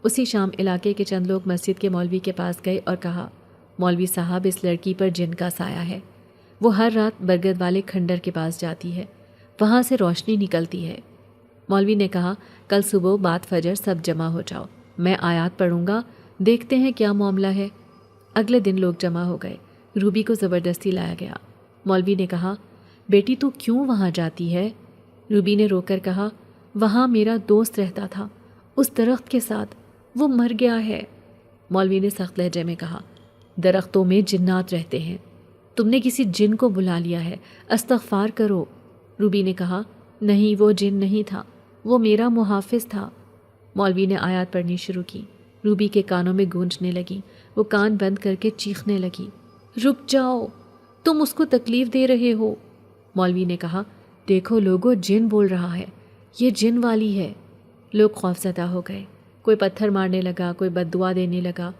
اسی شام علاقے کے چند لوگ مسجد کے مولوی کے پاس گئے اور کہا مولوی صاحب اس لڑکی پر جن کا سایہ ہے، وہ ہر رات برگد والے کھنڈر کے پاس جاتی ہے، وہاں سے روشنی نکلتی ہے۔ مولوی نے کہا کل صبح بعد فجر سب جمع ہو جاؤ، میں آیات پڑھوں گا، دیکھتے ہیں کیا معاملہ ہے۔ اگلے دن لوگ جمع ہو گئے، روبی کو زبردستی لایا گیا۔ مولوی نے کہا بیٹی تو کیوں وہاں جاتی ہے؟ روبی نے رو کر کہا وہاں میرا دوست رہتا تھا، اس درخت کے ساتھ، وہ مر گیا ہے۔ مولوی نے سخت لہجے میں کہا درختوں میں جنات رہتے ہیں، تم نے کسی جن کو بلا لیا ہے، استغفار کرو۔ روبی نے کہا نہیں وہ جن نہیں تھا، وہ میرا محافظ تھا۔ مولوی نے آیات پڑھنی شروع کی، روبی کے کانوں میں گونجنے لگی، وہ کان بند کر کے چیخنے لگی رک جاؤ، تم اس کو تکلیف دے رہے ہو۔ مولوی نے کہا دیکھو لوگو جن بول رہا ہے، یہ جن والی ہے۔ لوگ خوفزدہ ہو گئے، کوئی پتھر مارنے لگا، کوئی بد دعا دینے لگا۔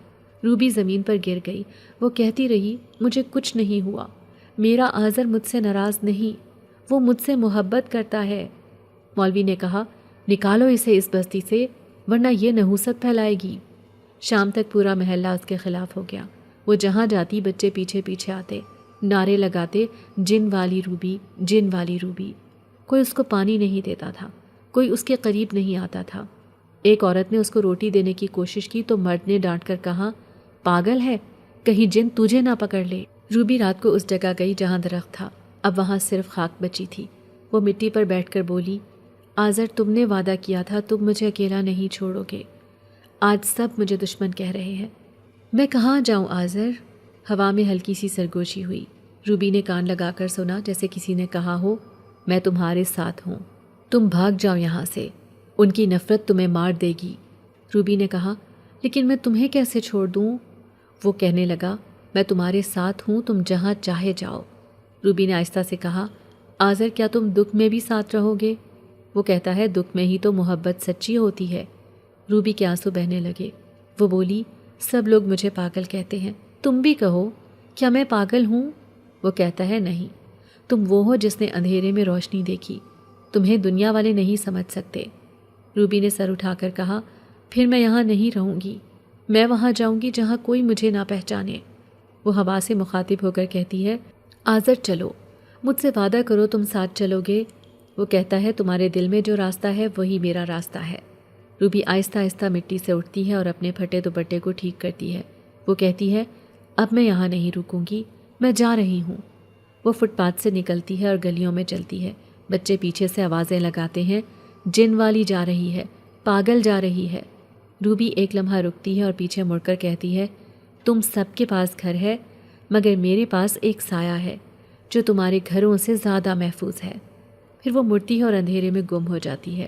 روبی زمین پر گر گئی۔ وہ کہتی رہی، مجھے کچھ نہیں ہوا، میرا آذر مجھ سے ناراض نہیں، وہ مجھ سے محبت کرتا ہے۔ مولوی نے کہا، نکالو اسے اس بستی سے ورنہ یہ نحوست پھیلائے گی۔ شام تک پورا محلہ اس کے خلاف ہو گیا۔ وہ جہاں جاتی بچے پیچھے پیچھے آتے، نعرے لگاتے، جن والی روبی، جن والی روبی۔ کوئی اس کو پانی نہیں دیتا تھا، کوئی اس کے قریب نہیں آتا تھا۔ ایک عورت نے اس کو روٹی دینے کی کوشش کی تو مرد نے ڈانٹ کر کہا، پاگل ہے، کہیں جن تجھے نہ پکڑ لے۔ روبی رات کو اس جگہ گئی جہاں درخت تھا، اب وہاں صرف خاک بچی تھی۔ وہ مٹی پر بیٹھ کر بولی، آذر تم نے وعدہ کیا تھا تم مجھے اکیلا نہیں چھوڑو گے، آج سب مجھے دشمن کہہ رہے ہیں، میں کہاں جاؤں آذر؟ ہوا میں ہلکی سی سرگوشی ہوئی۔ روبی نے کان لگا کر سنا جیسے کسی نے کہا ہو، میں تمہارے ساتھ ہوں، تم بھاگ جاؤ یہاں سے، ان کی نفرت تمہیں مار دے گی۔ روبی نے کہا، لیکن میں تمہیں کیسے چھوڑ دوں؟ وہ کہنے لگا، میں تمہارے ساتھ ہوں، تم جہاں چاہے جاؤ۔ روبی نے آہستہ سے کہا، آذر کیا تم دکھ میں بھی ساتھ رہو گے؟ وہ کہتا ہے دکھ میں ہی تو محبت سچی ہوتی ہے۔ روبی کے آنسو بہنے لگے۔ وہ بولی، سب لوگ مجھے پاگل کہتے ہیں، تم بھی کہو، کیا میں پاگل ہوں؟ وہ کہتا ہے نہیں، تم وہ ہو جس نے اندھیرے میں روشنی دیکھی، تمہیں دنیا والے نہیں سمجھ سکتے۔ روبی نے سر اٹھا کر کہا، پھر میں یہاں نہیں رہوں گی، میں وہاں جاؤں گی جہاں کوئی مجھے نہ پہچانے۔ وہ ہوا سے مخاطب ہو کر کہتی ہے، آذر چلو، مجھ سے وعدہ کرو تم ساتھ چلو گے۔ وہ کہتا ہے، تمہارے دل میں جو راستہ ہے وہی میرا راستہ ہے۔ روبی آہستہ آہستہ مٹی سے اٹھتی ہے اور اپنے پھٹے دوپٹے کو ٹھیک کرتی ہے۔ وہ کہتی ہے، اب میں یہاں نہیں رکوں گی، میں جا رہی ہوں۔ وہ فٹ پاتھ سے نکلتی ہے اور گلیوں میں چلتی ہے۔ بچے پیچھے سے آوازیں لگاتے ہیں، جن والی جا رہی ہے، پاگل جا رہی ہے۔ روبی ایک لمحہ رکتی ہے اور پیچھے مڑ کر کہتی ہے، تم سب کے پاس گھر ہے مگر میرے پاس ایک سایہ ہے جو تمہارے گھروں سے زیادہ محفوظ ہے۔ پھر وہ مڑتی ہے اور اندھیرے میں گم ہو جاتی ہے۔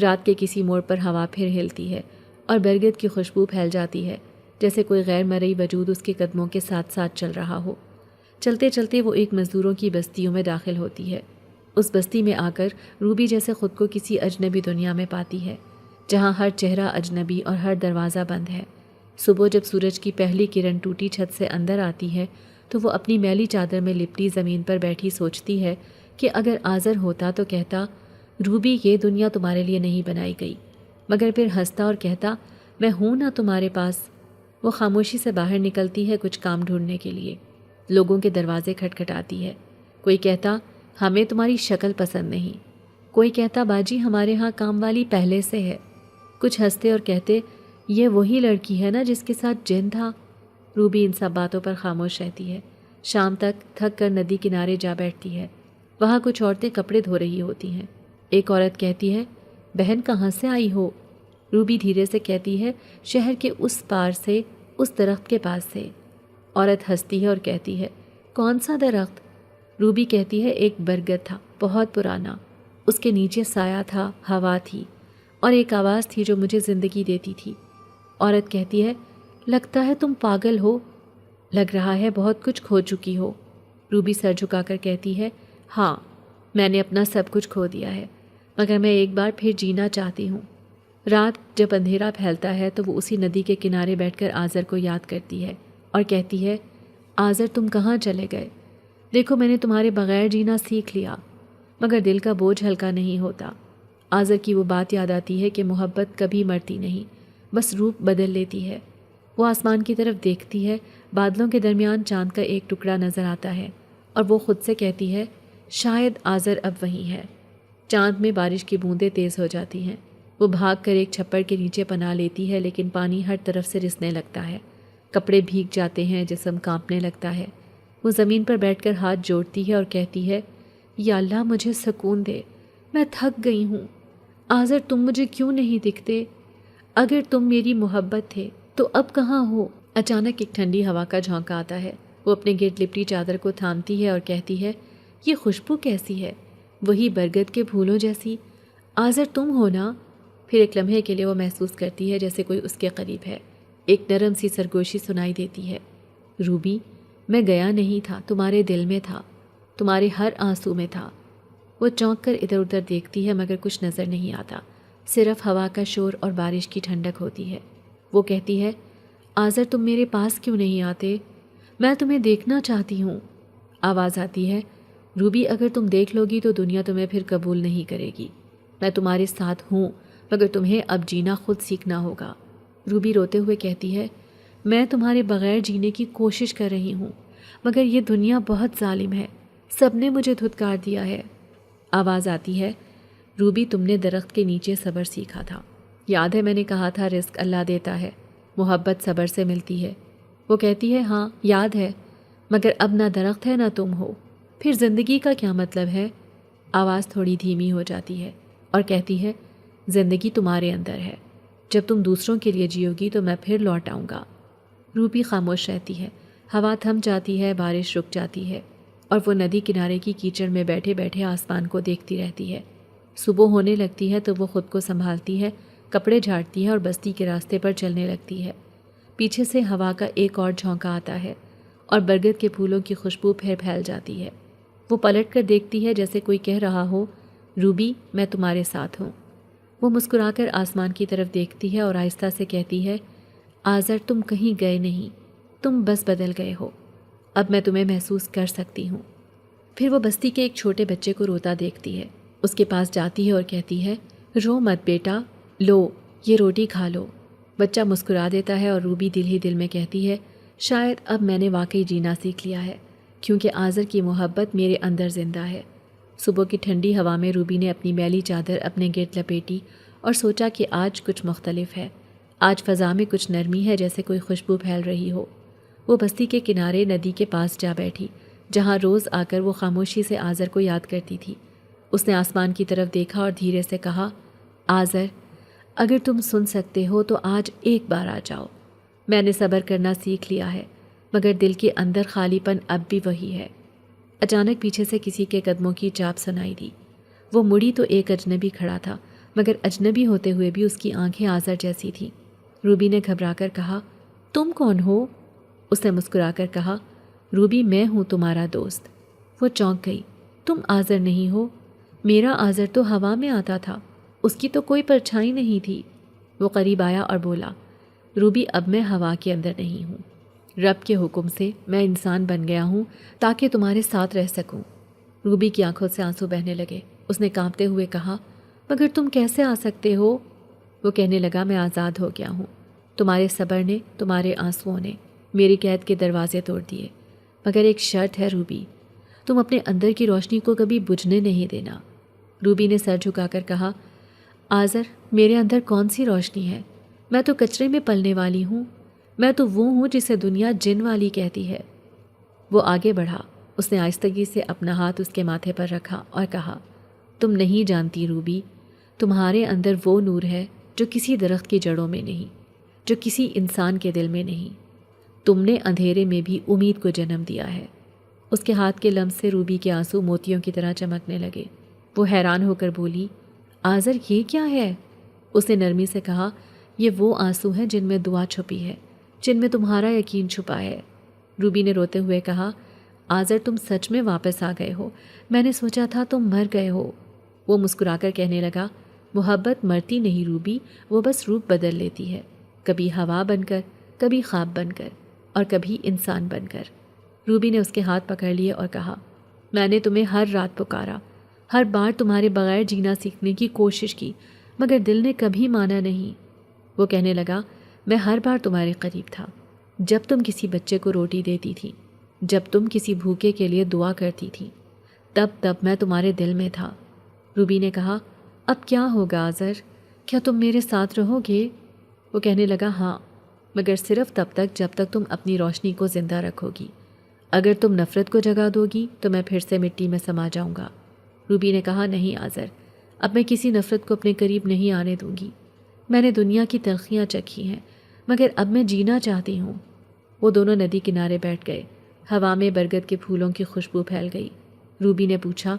رات کے کسی موڑ پر ہوا پھر ہلتی ہے اور برگد کی خوشبو پھیل جاتی ہے، جیسے کوئی غیر مرئی وجود اس کے قدموں کے ساتھ ساتھ چل رہا ہو۔ چلتے چلتے وہ ایک مزدوروں کی بستیوں میں داخل ہوتی ہے۔ اس بستی میں آ کر روبی جیسے خود کو کسی اجنبی دنیا میں پاتی ہے، جہاں ہر چہرہ اجنبی اور ہر دروازہ بند ہے۔ صبح جب سورج کی پہلی کرن ٹوٹی چھت سے اندر آتی ہے تو وہ اپنی میلی چادر میں لپٹی زمین پر بیٹھی سوچتی ہے کہ اگر آذر ہوتا تو کہتا، روبی یہ دنیا تمہارے لیے نہیں بنائی گئی، مگر پھر ہنستا اور کہتا، میں ہوں نا تمہارے پاس۔ وہ خاموشی سے باہر نکلتی ہے کچھ کام ڈھونڈنے کے لیے۔ لوگوں کے دروازے کھٹکھٹاتی ہے۔ کوئی کہتا، ہمیں تمہاری شکل پسند نہیں۔ کوئی کہتا، باجی ہمارے ہاں کام والی پہلے سے ہے۔ کچھ ہنستے اور کہتے، یہ وہی لڑکی ہے نا جس کے ساتھ جن تھا۔ روبی ان سب باتوں پر خاموش رہتی ہے۔ شام تک تھک کر ندی کنارے جا بیٹھتی ہے۔ وہاں کچھ عورتیں کپڑے دھو رہی ہوتی ہیں۔ ایک عورت کہتی ہے، بہن کہاں سے آئی ہو؟ روبی دھیرے سے کہتی ہے، شہر کے اس پار سے، اس درخت کے پاس سے۔ عورت ہنستی ہے اور کہتی ہے، کون سا درخت؟ روبی کہتی ہے، ایک برگد تھا، بہت پرانا، اس کے نیچے سایہ تھا، ہوا تھی اور ایک آواز تھی جو مجھے زندگی دیتی تھی۔ عورت کہتی ہے، لگتا ہے تم پاگل ہو، لگ رہا ہے بہت کچھ کھو چکی ہو۔ روبی سر جھکا کر کہتی ہے، ہاں میں نے اپنا سب کچھ کھو دیا ہے، مگر میں ایک بار پھر جینا چاہتی ہوں۔ رات جب اندھیرا پھیلتا ہے تو وہ اسی ندی کے کنارے بیٹھ کر آذر کو یاد کرتی ہے اور کہتی ہے، آذر تم کہاں چلے گئے؟ دیکھو میں نے تمہارے بغیر جینا سیکھ لیا، مگر دل کا بوجھ ہلکا نہیں ہوتا۔ آذر کی وہ بات یاد آتی ہے کہ محبت کبھی مرتی نہیں، بس روپ بدل لیتی ہے۔ وہ آسمان کی طرف دیکھتی ہے، بادلوں کے درمیان چاند کا ایک ٹکڑا نظر آتا ہے اور وہ خود سے کہتی ہے، شاید آذر اب وہیں ہے۔ چاند میں بارش کی بوندیں تیز ہو جاتی ہیں۔ وہ بھاگ کر ایک چھپر کے نیچے پناہ لیتی ہے، لیکن پانی ہر طرف سے رسنے لگتا ہے، کپڑے بھیگ جاتے ہیں، جسم کانپنے لگتا ہے۔ وہ زمین پر بیٹھ کر ہاتھ جوڑتی ہے اور کہتی ہے، یا اللہ مجھے سکون دے، میں تھک گئی ہوں۔ آذر تم مجھے کیوں نہیں دکھتے؟ اگر تم میری محبت تھے تو اب کہاں ہو؟ اچانک ایک ٹھنڈی ہوا کا جھونکا آتا ہے۔ وہ اپنے گرد لپٹی چادر کو تھامتی ہے اور کہتی ہے، یہ خوشبو کیسی ہے؟ وہی برگد کے پھولوں جیسی۔ آذر تم ہو نا؟ پھر ایک لمحے کے لیے وہ محسوس کرتی ہے جیسے کوئی اس کے قریب ہے۔ ایک نرم سی سرگوشی سنائی دیتی ہے، روبی میں گیا نہیں تھا، تمہارے دل میں تھا، تمہارے ہر آنسو میں تھا۔ وہ چونک کر ادھر ادھر دیکھتی ہے مگر کچھ نظر نہیں آتا، صرف ہوا کا شور اور بارش کی ٹھنڈک ہوتی ہے۔ وہ کہتی ہے، آذر تم میرے پاس کیوں نہیں آتے؟ میں تمہیں دیکھنا چاہتی ہوں۔ آواز آتی ہے، روبی اگر تم دیکھ لو گی تو دنیا تمہیں پھر قبول نہیں کرے گی۔ میں تمہارے ساتھ ہوں مگر تمہیں اب جینا خود سیکھنا ہوگا۔ روبی روتے ہوئے کہتی ہے، میں تمہارے بغیر جینے کی کوشش کر رہی ہوں مگر یہ دنیا بہت ظالم ہے، سب نے مجھے دھتکار دیا ہے۔ آواز آتی ہے، روبی تم نے درخت کے نیچے صبر سیکھا تھا، یاد ہے میں نے کہا تھا رزق اللہ دیتا ہے، محبت صبر سے ملتی ہے۔ وہ کہتی ہے، ہاں یاد ہے، مگر اب نہ درخت ہے نہ تم ہو، پھر زندگی کا کیا مطلب ہے؟ آواز تھوڑی دھیمی ہو جاتی ہے اور کہتی ہے، زندگی تمہارے اندر ہے، جب تم دوسروں کے لیے جیو گی تو میں پھر لوٹ آؤں گا۔ روبی خاموش رہتی ہے، ہوا تھم جاتی ہے، بارش رک جاتی ہے اور وہ ندی کنارے کی کیچڑ میں بیٹھے بیٹھے آسمان کو دیکھتی رہتی ہے۔ صبح ہونے لگتی ہے تو وہ خود کو سنبھالتی ہے، کپڑے جھاڑتی ہے اور بستی کے راستے پر چلنے لگتی ہے۔ پیچھے سے ہوا کا ایک اور جھونکا آتا ہے اور برگد کے پھولوں کی خوشبو پھر پھیل جاتی ہے۔ وہ پلٹ کر دیکھتی ہے جیسے کوئی کہہ رہا ہو، روبی میں تمہارے ساتھ ہوں۔ وہ مسکرا کر آسمان کی طرف دیکھتی ہے اور آہستہ سے کہتی ہے، آذر تم کہیں گئے نہیں، تم بس بدل گئے ہو، اب میں تمہیں محسوس کر سکتی ہوں۔ پھر وہ بستی کے ایک چھوٹے بچے کو روتا دیکھتی ہے، اس کے پاس جاتی ہے اور کہتی ہے، رو مت بیٹا، لو یہ روٹی کھا لو۔ بچہ مسکرا دیتا ہے اور روبی دل ہی دل میں کہتی ہے، شاید اب میں نے واقعی جینا سیکھ لیا ہے کیونکہ آذر کی محبت میرے اندر زندہ ہے۔ صبح کی ٹھنڈی ہوا میں روبی نے اپنی میلی چادر اپنے گرد لپیٹی اور سوچا کہ آج کچھ مختلف ہے، آج فضا میں کچھ نرمی ہے جیسے کوئی خوشبو پھیل رہی ہو۔ وہ بستی کے کنارے ندی کے پاس جا بیٹھی جہاں روز آ کر وہ خاموشی سے آذر کو یاد کرتی تھی۔ اس نے آسمان کی طرف دیکھا اور دھیرے سے کہا، آذر اگر تم سن سکتے ہو تو آج ایک بار آ جاؤ۔ میں نے صبر کرنا سیکھ لیا ہے مگر دل کے اندر خالی پن اب بھی وہی ہے۔ اچانک پیچھے سے کسی کے قدموں کی چاپ سنائی دی۔ وہ مڑی تو ایک اجنبی کھڑا تھا مگر اجنبی ہوتے ہوئے بھی اس کی آنکھیں آذر جیسی تھیں۔ روبی نے گھبرا کر کہا، تم کون ہو؟ اس نے مسکرا کر کہا، روبی میں ہوں تمہارا دوست۔ وہ چونک گئی، تم آذر نہیں ہو؟ میرا آذر تو ہوا میں آتا تھا، اس کی تو کوئی پرچھائی نہیں تھی۔ وہ قریب آیا اور بولا، روبی اب میں ہوا کے اندر نہیں ہوں، رب کے حکم سے میں انسان بن گیا ہوں تاکہ تمہارے ساتھ رہ سکوں۔ روبی کی آنکھوں سے آنسو بہنے لگے۔ اس نے کانپتے ہوئے کہا، مگر تم کیسے آ سکتے ہو؟ وہ کہنے لگا، میں آزاد ہو گیا ہوں، تمہارے صبر نے، تمہارے آنسوؤں نے میری قید کے دروازے توڑ دیے، مگر ایک شرط ہے روبی، تم اپنے اندر کی روشنی کو کبھی بجھنے نہیں دینا۔ روبی نے سر جھکا کر کہا، آذر میرے اندر کون سی روشنی ہے؟ میں تو کچرے میں پلنے والی ہوں، میں تو وہ ہوں جسے دنیا جن والی کہتی ہے۔ وہ آگے بڑھا، اس نے آہستگی سے اپنا ہاتھ اس کے ماتھے پر رکھا اور کہا، تم نہیں جانتی روبی، تمہارے اندر وہ نور ہے جو کسی درخت کی جڑوں میں نہیں، جو کسی انسان کے دل میں نہیں۔ تم نے اندھیرے میں بھی امید کو جنم دیا ہے۔ اس کے ہاتھ کے لمس سے روبی کے آنسو موتیوں کی طرح چمکنے لگے۔ وہ حیران ہو کر بولی، آذر یہ کیا ہے؟ اس نے نرمی سے کہا، یہ وہ آنسو ہیں جن میں دعا چھپی ہے، جن میں تمہارا یقین چھپا ہے۔ روبی نے روتے ہوئے کہا، آذر تم سچ میں واپس آ گئے ہو، میں نے سوچا تھا تم مر گئے ہو۔ وہ مسکرا کر کہنے لگا، محبت مرتی نہیں روبی، وہ بس روپ بدل لیتی ہے، کبھی ہوا بن کر، کبھی خواب بن کر اور کبھی انسان بن کر۔ روبی نے اس کے ہاتھ پکڑ لیے اور کہا، میں نے تمہیں ہر رات پکارا، ہر بار تمہارے بغیر جینا سیکھنے کی کوشش کی مگر دل نے کبھی مانا نہیں۔ وہ کہنے لگا، میں ہر بار تمہارے قریب تھا، جب تم کسی بچے کو روٹی دیتی تھی، جب تم کسی بھوکے کے لیے دعا کرتی تھی، تب میں تمہارے دل میں تھا۔ روبی نے کہا، اب کیا ہوگا آذر، کیا تم میرے ساتھ رہو گے؟ وہ کہنے لگا، ہاں، مگر صرف تب تک جب تک تم اپنی روشنی کو زندہ رکھو گی۔ اگر تم نفرت کو جگا دو گی تو میں پھر سے مٹی میں سما جاؤں گا۔ روبی نے کہا، نہیں آذر، اب میں کسی نفرت کو اپنے قریب نہیں آنے دوں گی۔ میں نے دنیا کی تلخیاں چکھی ہیں مگر اب میں جینا چاہتی ہوں۔ وہ دونوں ندی کنارے بیٹھ گئے۔ ہوا میں برگد کے پھولوں کی خوشبو پھیل گئی۔ روبی نے پوچھا،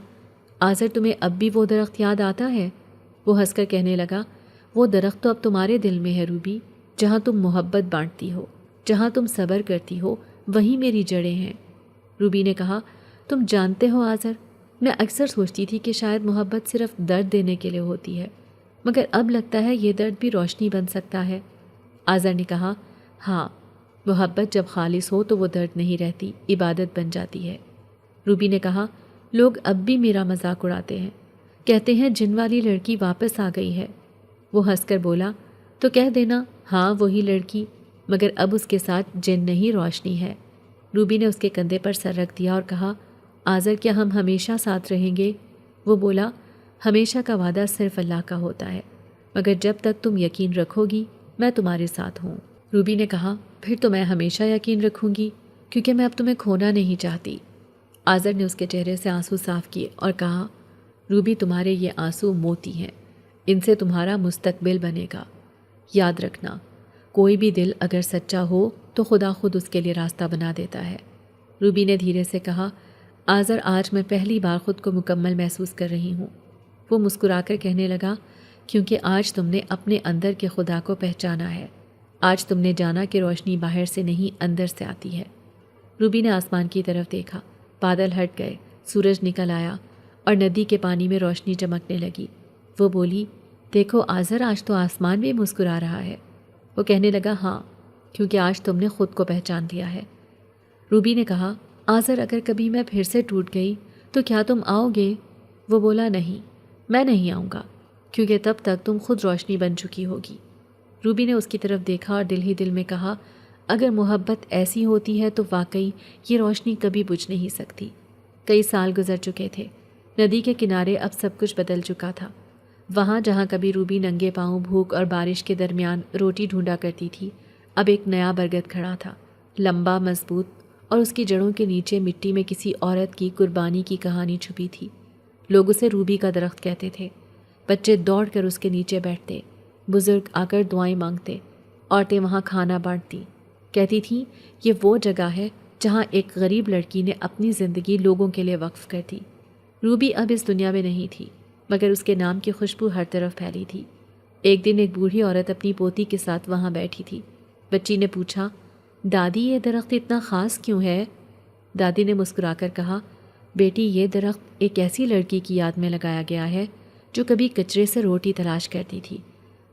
آذر تمہیں اب بھی وہ درخت یاد آتا ہے؟ وہ ہنس کر کہنے لگا، وہ درخت تو اب تمہارے دل میں ہے روبی، جہاں تم محبت بانٹتی ہو، جہاں تم صبر کرتی ہو، وہیں میری جڑیں ہیں۔ روبی نے کہا، تم جانتے ہو آذر، میں اکثر سوچتی تھی کہ شاید محبت صرف درد دینے کے لیے ہوتی ہے، مگر اب لگتا ہے یہ درد بھی روشنی بن سکتا ہے۔ آذر نے کہا، ہاں، محبت جب خالص ہو تو وہ درد نہیں رہتی، عبادت بن جاتی ہے۔ روبی نے کہا، لوگ اب بھی میرا مذاق اڑاتے ہیں، کہتے ہیں جن والی لڑکی واپس آ گئی ہے۔ وہ ہنس کر بولا، تو کہہ دینا ہاں وہی لڑکی، مگر اب اس کے ساتھ جن نہیں روشنی ہے۔ روبی نے اس کے کندھے پر سر رکھ دیا اور کہا، آذر کیا ہم ہمیشہ ساتھ رہیں گے؟ وہ بولا، ہمیشہ کا وعدہ صرف اللہ کا ہوتا ہے، مگر جب تک تم یقین رکھو گی میں تمہارے ساتھ ہوں۔ روبی نے کہا، پھر تو میں ہمیشہ یقین رکھوں گی، کیونکہ میں اب تمہیں کھونا نہیں چاہتی۔ آذر نے اس کے چہرے سے آنسو صاف کیے اور کہا، روبی تمہارے یہ آنسو موتی ہیں، ان سے تمہارا مستقبل بنے گا۔ یاد رکھنا، کوئی بھی دل اگر سچا ہو تو خدا خود اس کے لیے راستہ بنا دیتا ہے۔ روبی نے دھیرے سے کہا، آذر آج میں پہلی بار خود کو مکمل محسوس کر رہی ہوں۔ وہ مسکرا کر کہنے لگا، کیونکہ آج تم نے اپنے اندر کے خدا کو پہچانا ہے، آج تم نے جانا کہ روشنی باہر سے نہیں اندر سے آتی ہے۔ روبی نے آسمان کی طرف دیکھا، بادل ہٹ گئے، سورج نکل آیا اور ندی کے پانی میں روشنی چمکنے لگی۔ وہ بولی، دیکھو آذر آج تو آسمان بھی مسکرا رہا ہے۔ وہ کہنے لگا، ہاں، کیونکہ آج تم نے خود کو پہچان لیا ہے۔ روبی نے کہا، آذر اگر کبھی میں پھر سے ٹوٹ گئی تو کیا تم آؤ گے؟ وہ بولا، نہیں، میں نہیں آؤں گا، کیونکہ تب تک تم خود روشنی بن چکی ہوگی۔ روبی نے اس کی طرف دیکھا اور دل ہی دل میں کہا، اگر محبت ایسی ہوتی ہے تو واقعی یہ روشنی کبھی بجھ نہیں سکتی۔ کئی سال گزر چکے تھے، ندی کے کنارے اب سب کچھ بدل چکا تھا۔ وہاں جہاں کبھی روبی ننگے پاؤں بھوک اور بارش کے درمیان روٹی ڈھونڈا کرتی تھی، اب ایک نیا برگد کھڑا تھا، لمبا، مضبوط، اور اس کی جڑوں کے نیچے مٹی میں کسی عورت کی قربانی کی کہانی چھپی تھی۔ لوگ اسے روبی کا درخت کہتے تھے۔ بچے دوڑ کر اس کے نیچے بیٹھتے، بزرگ آ کر دعائیں مانگتے، عورتیں وہاں کھانا بانٹتی، کہتی تھیں یہ وہ جگہ ہے جہاں ایک غریب لڑکی نے اپنی زندگی لوگوں کے لیے وقف کر دی۔ روبی اب اس دنیا میں نہیں تھی، مگر اس کے نام کی خوشبو ہر طرف پھیلی تھی۔ ایک دن ایک بوڑھی عورت اپنی پوتی کے ساتھ وہاں بیٹھی تھی۔ بچی نے پوچھا، دادی یہ درخت اتنا خاص کیوں ہے؟ دادی نے مسکرا کر کہا، بیٹی یہ درخت ایک ایسی لڑکی کی یاد میں لگایا گیا ہے جو کبھی کچرے سے روٹی تلاش کرتی تھی،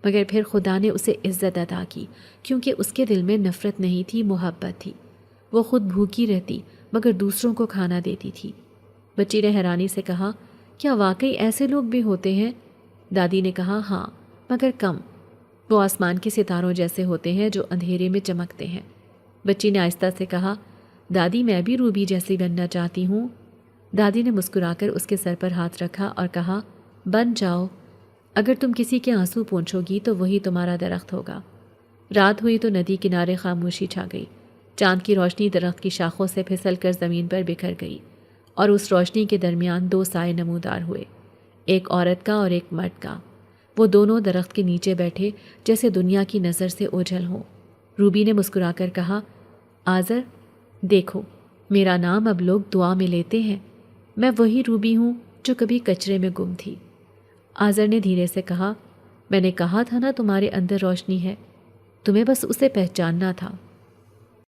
مگر پھر خدا نے اسے عزت عطا کی، کیونکہ اس کے دل میں نفرت نہیں تھی، محبت تھی۔ وہ خود بھوکی رہتی مگر دوسروں کو کھانا دیتی تھی۔ بچی نے حیرانی سے کہا، کیا واقعی ایسے لوگ بھی ہوتے ہیں؟ دادی نے کہا، ہاں، مگر کم۔ وہ آسمان کے ستاروں جیسے ہوتے ہیں جو اندھیرے میں چمکتے ہیں۔ بچی نے آہستہ سے کہا، دادی میں بھی روبی جیسی بننا چاہتی ہوں۔ دادی نے مسکرا کر اس کے سر پر ہاتھ رکھا اور کہا، بن جاؤ، اگر تم کسی کے آنسو پونچھو گی تو وہی تمہارا درخت ہوگا۔ رات ہوئی تو ندی کنارے خاموشی چھا گئی۔ چاند کی روشنی درخت کی شاخوں سے پھسل کر زمین پر بکھر گئی، اور اس روشنی کے درمیان دو سائے نمودار ہوئے، ایک عورت کا اور ایک مرد کا۔ وہ دونوں درخت کے نیچے بیٹھے جیسے دنیا کی نظر سے اوجھل ہوں۔ روبی نے مسکرا کر کہا، آذر دیکھو، میرا نام اب لوگ دعا میں لیتے ہیں، میں وہی روبی ہوں جو کبھی کچرے میں گم تھی۔ آذر نے دھیرے سے کہا، میں نے کہا تھا نا تمہارے اندر روشنی ہے، تمہیں بس اسے پہچاننا تھا۔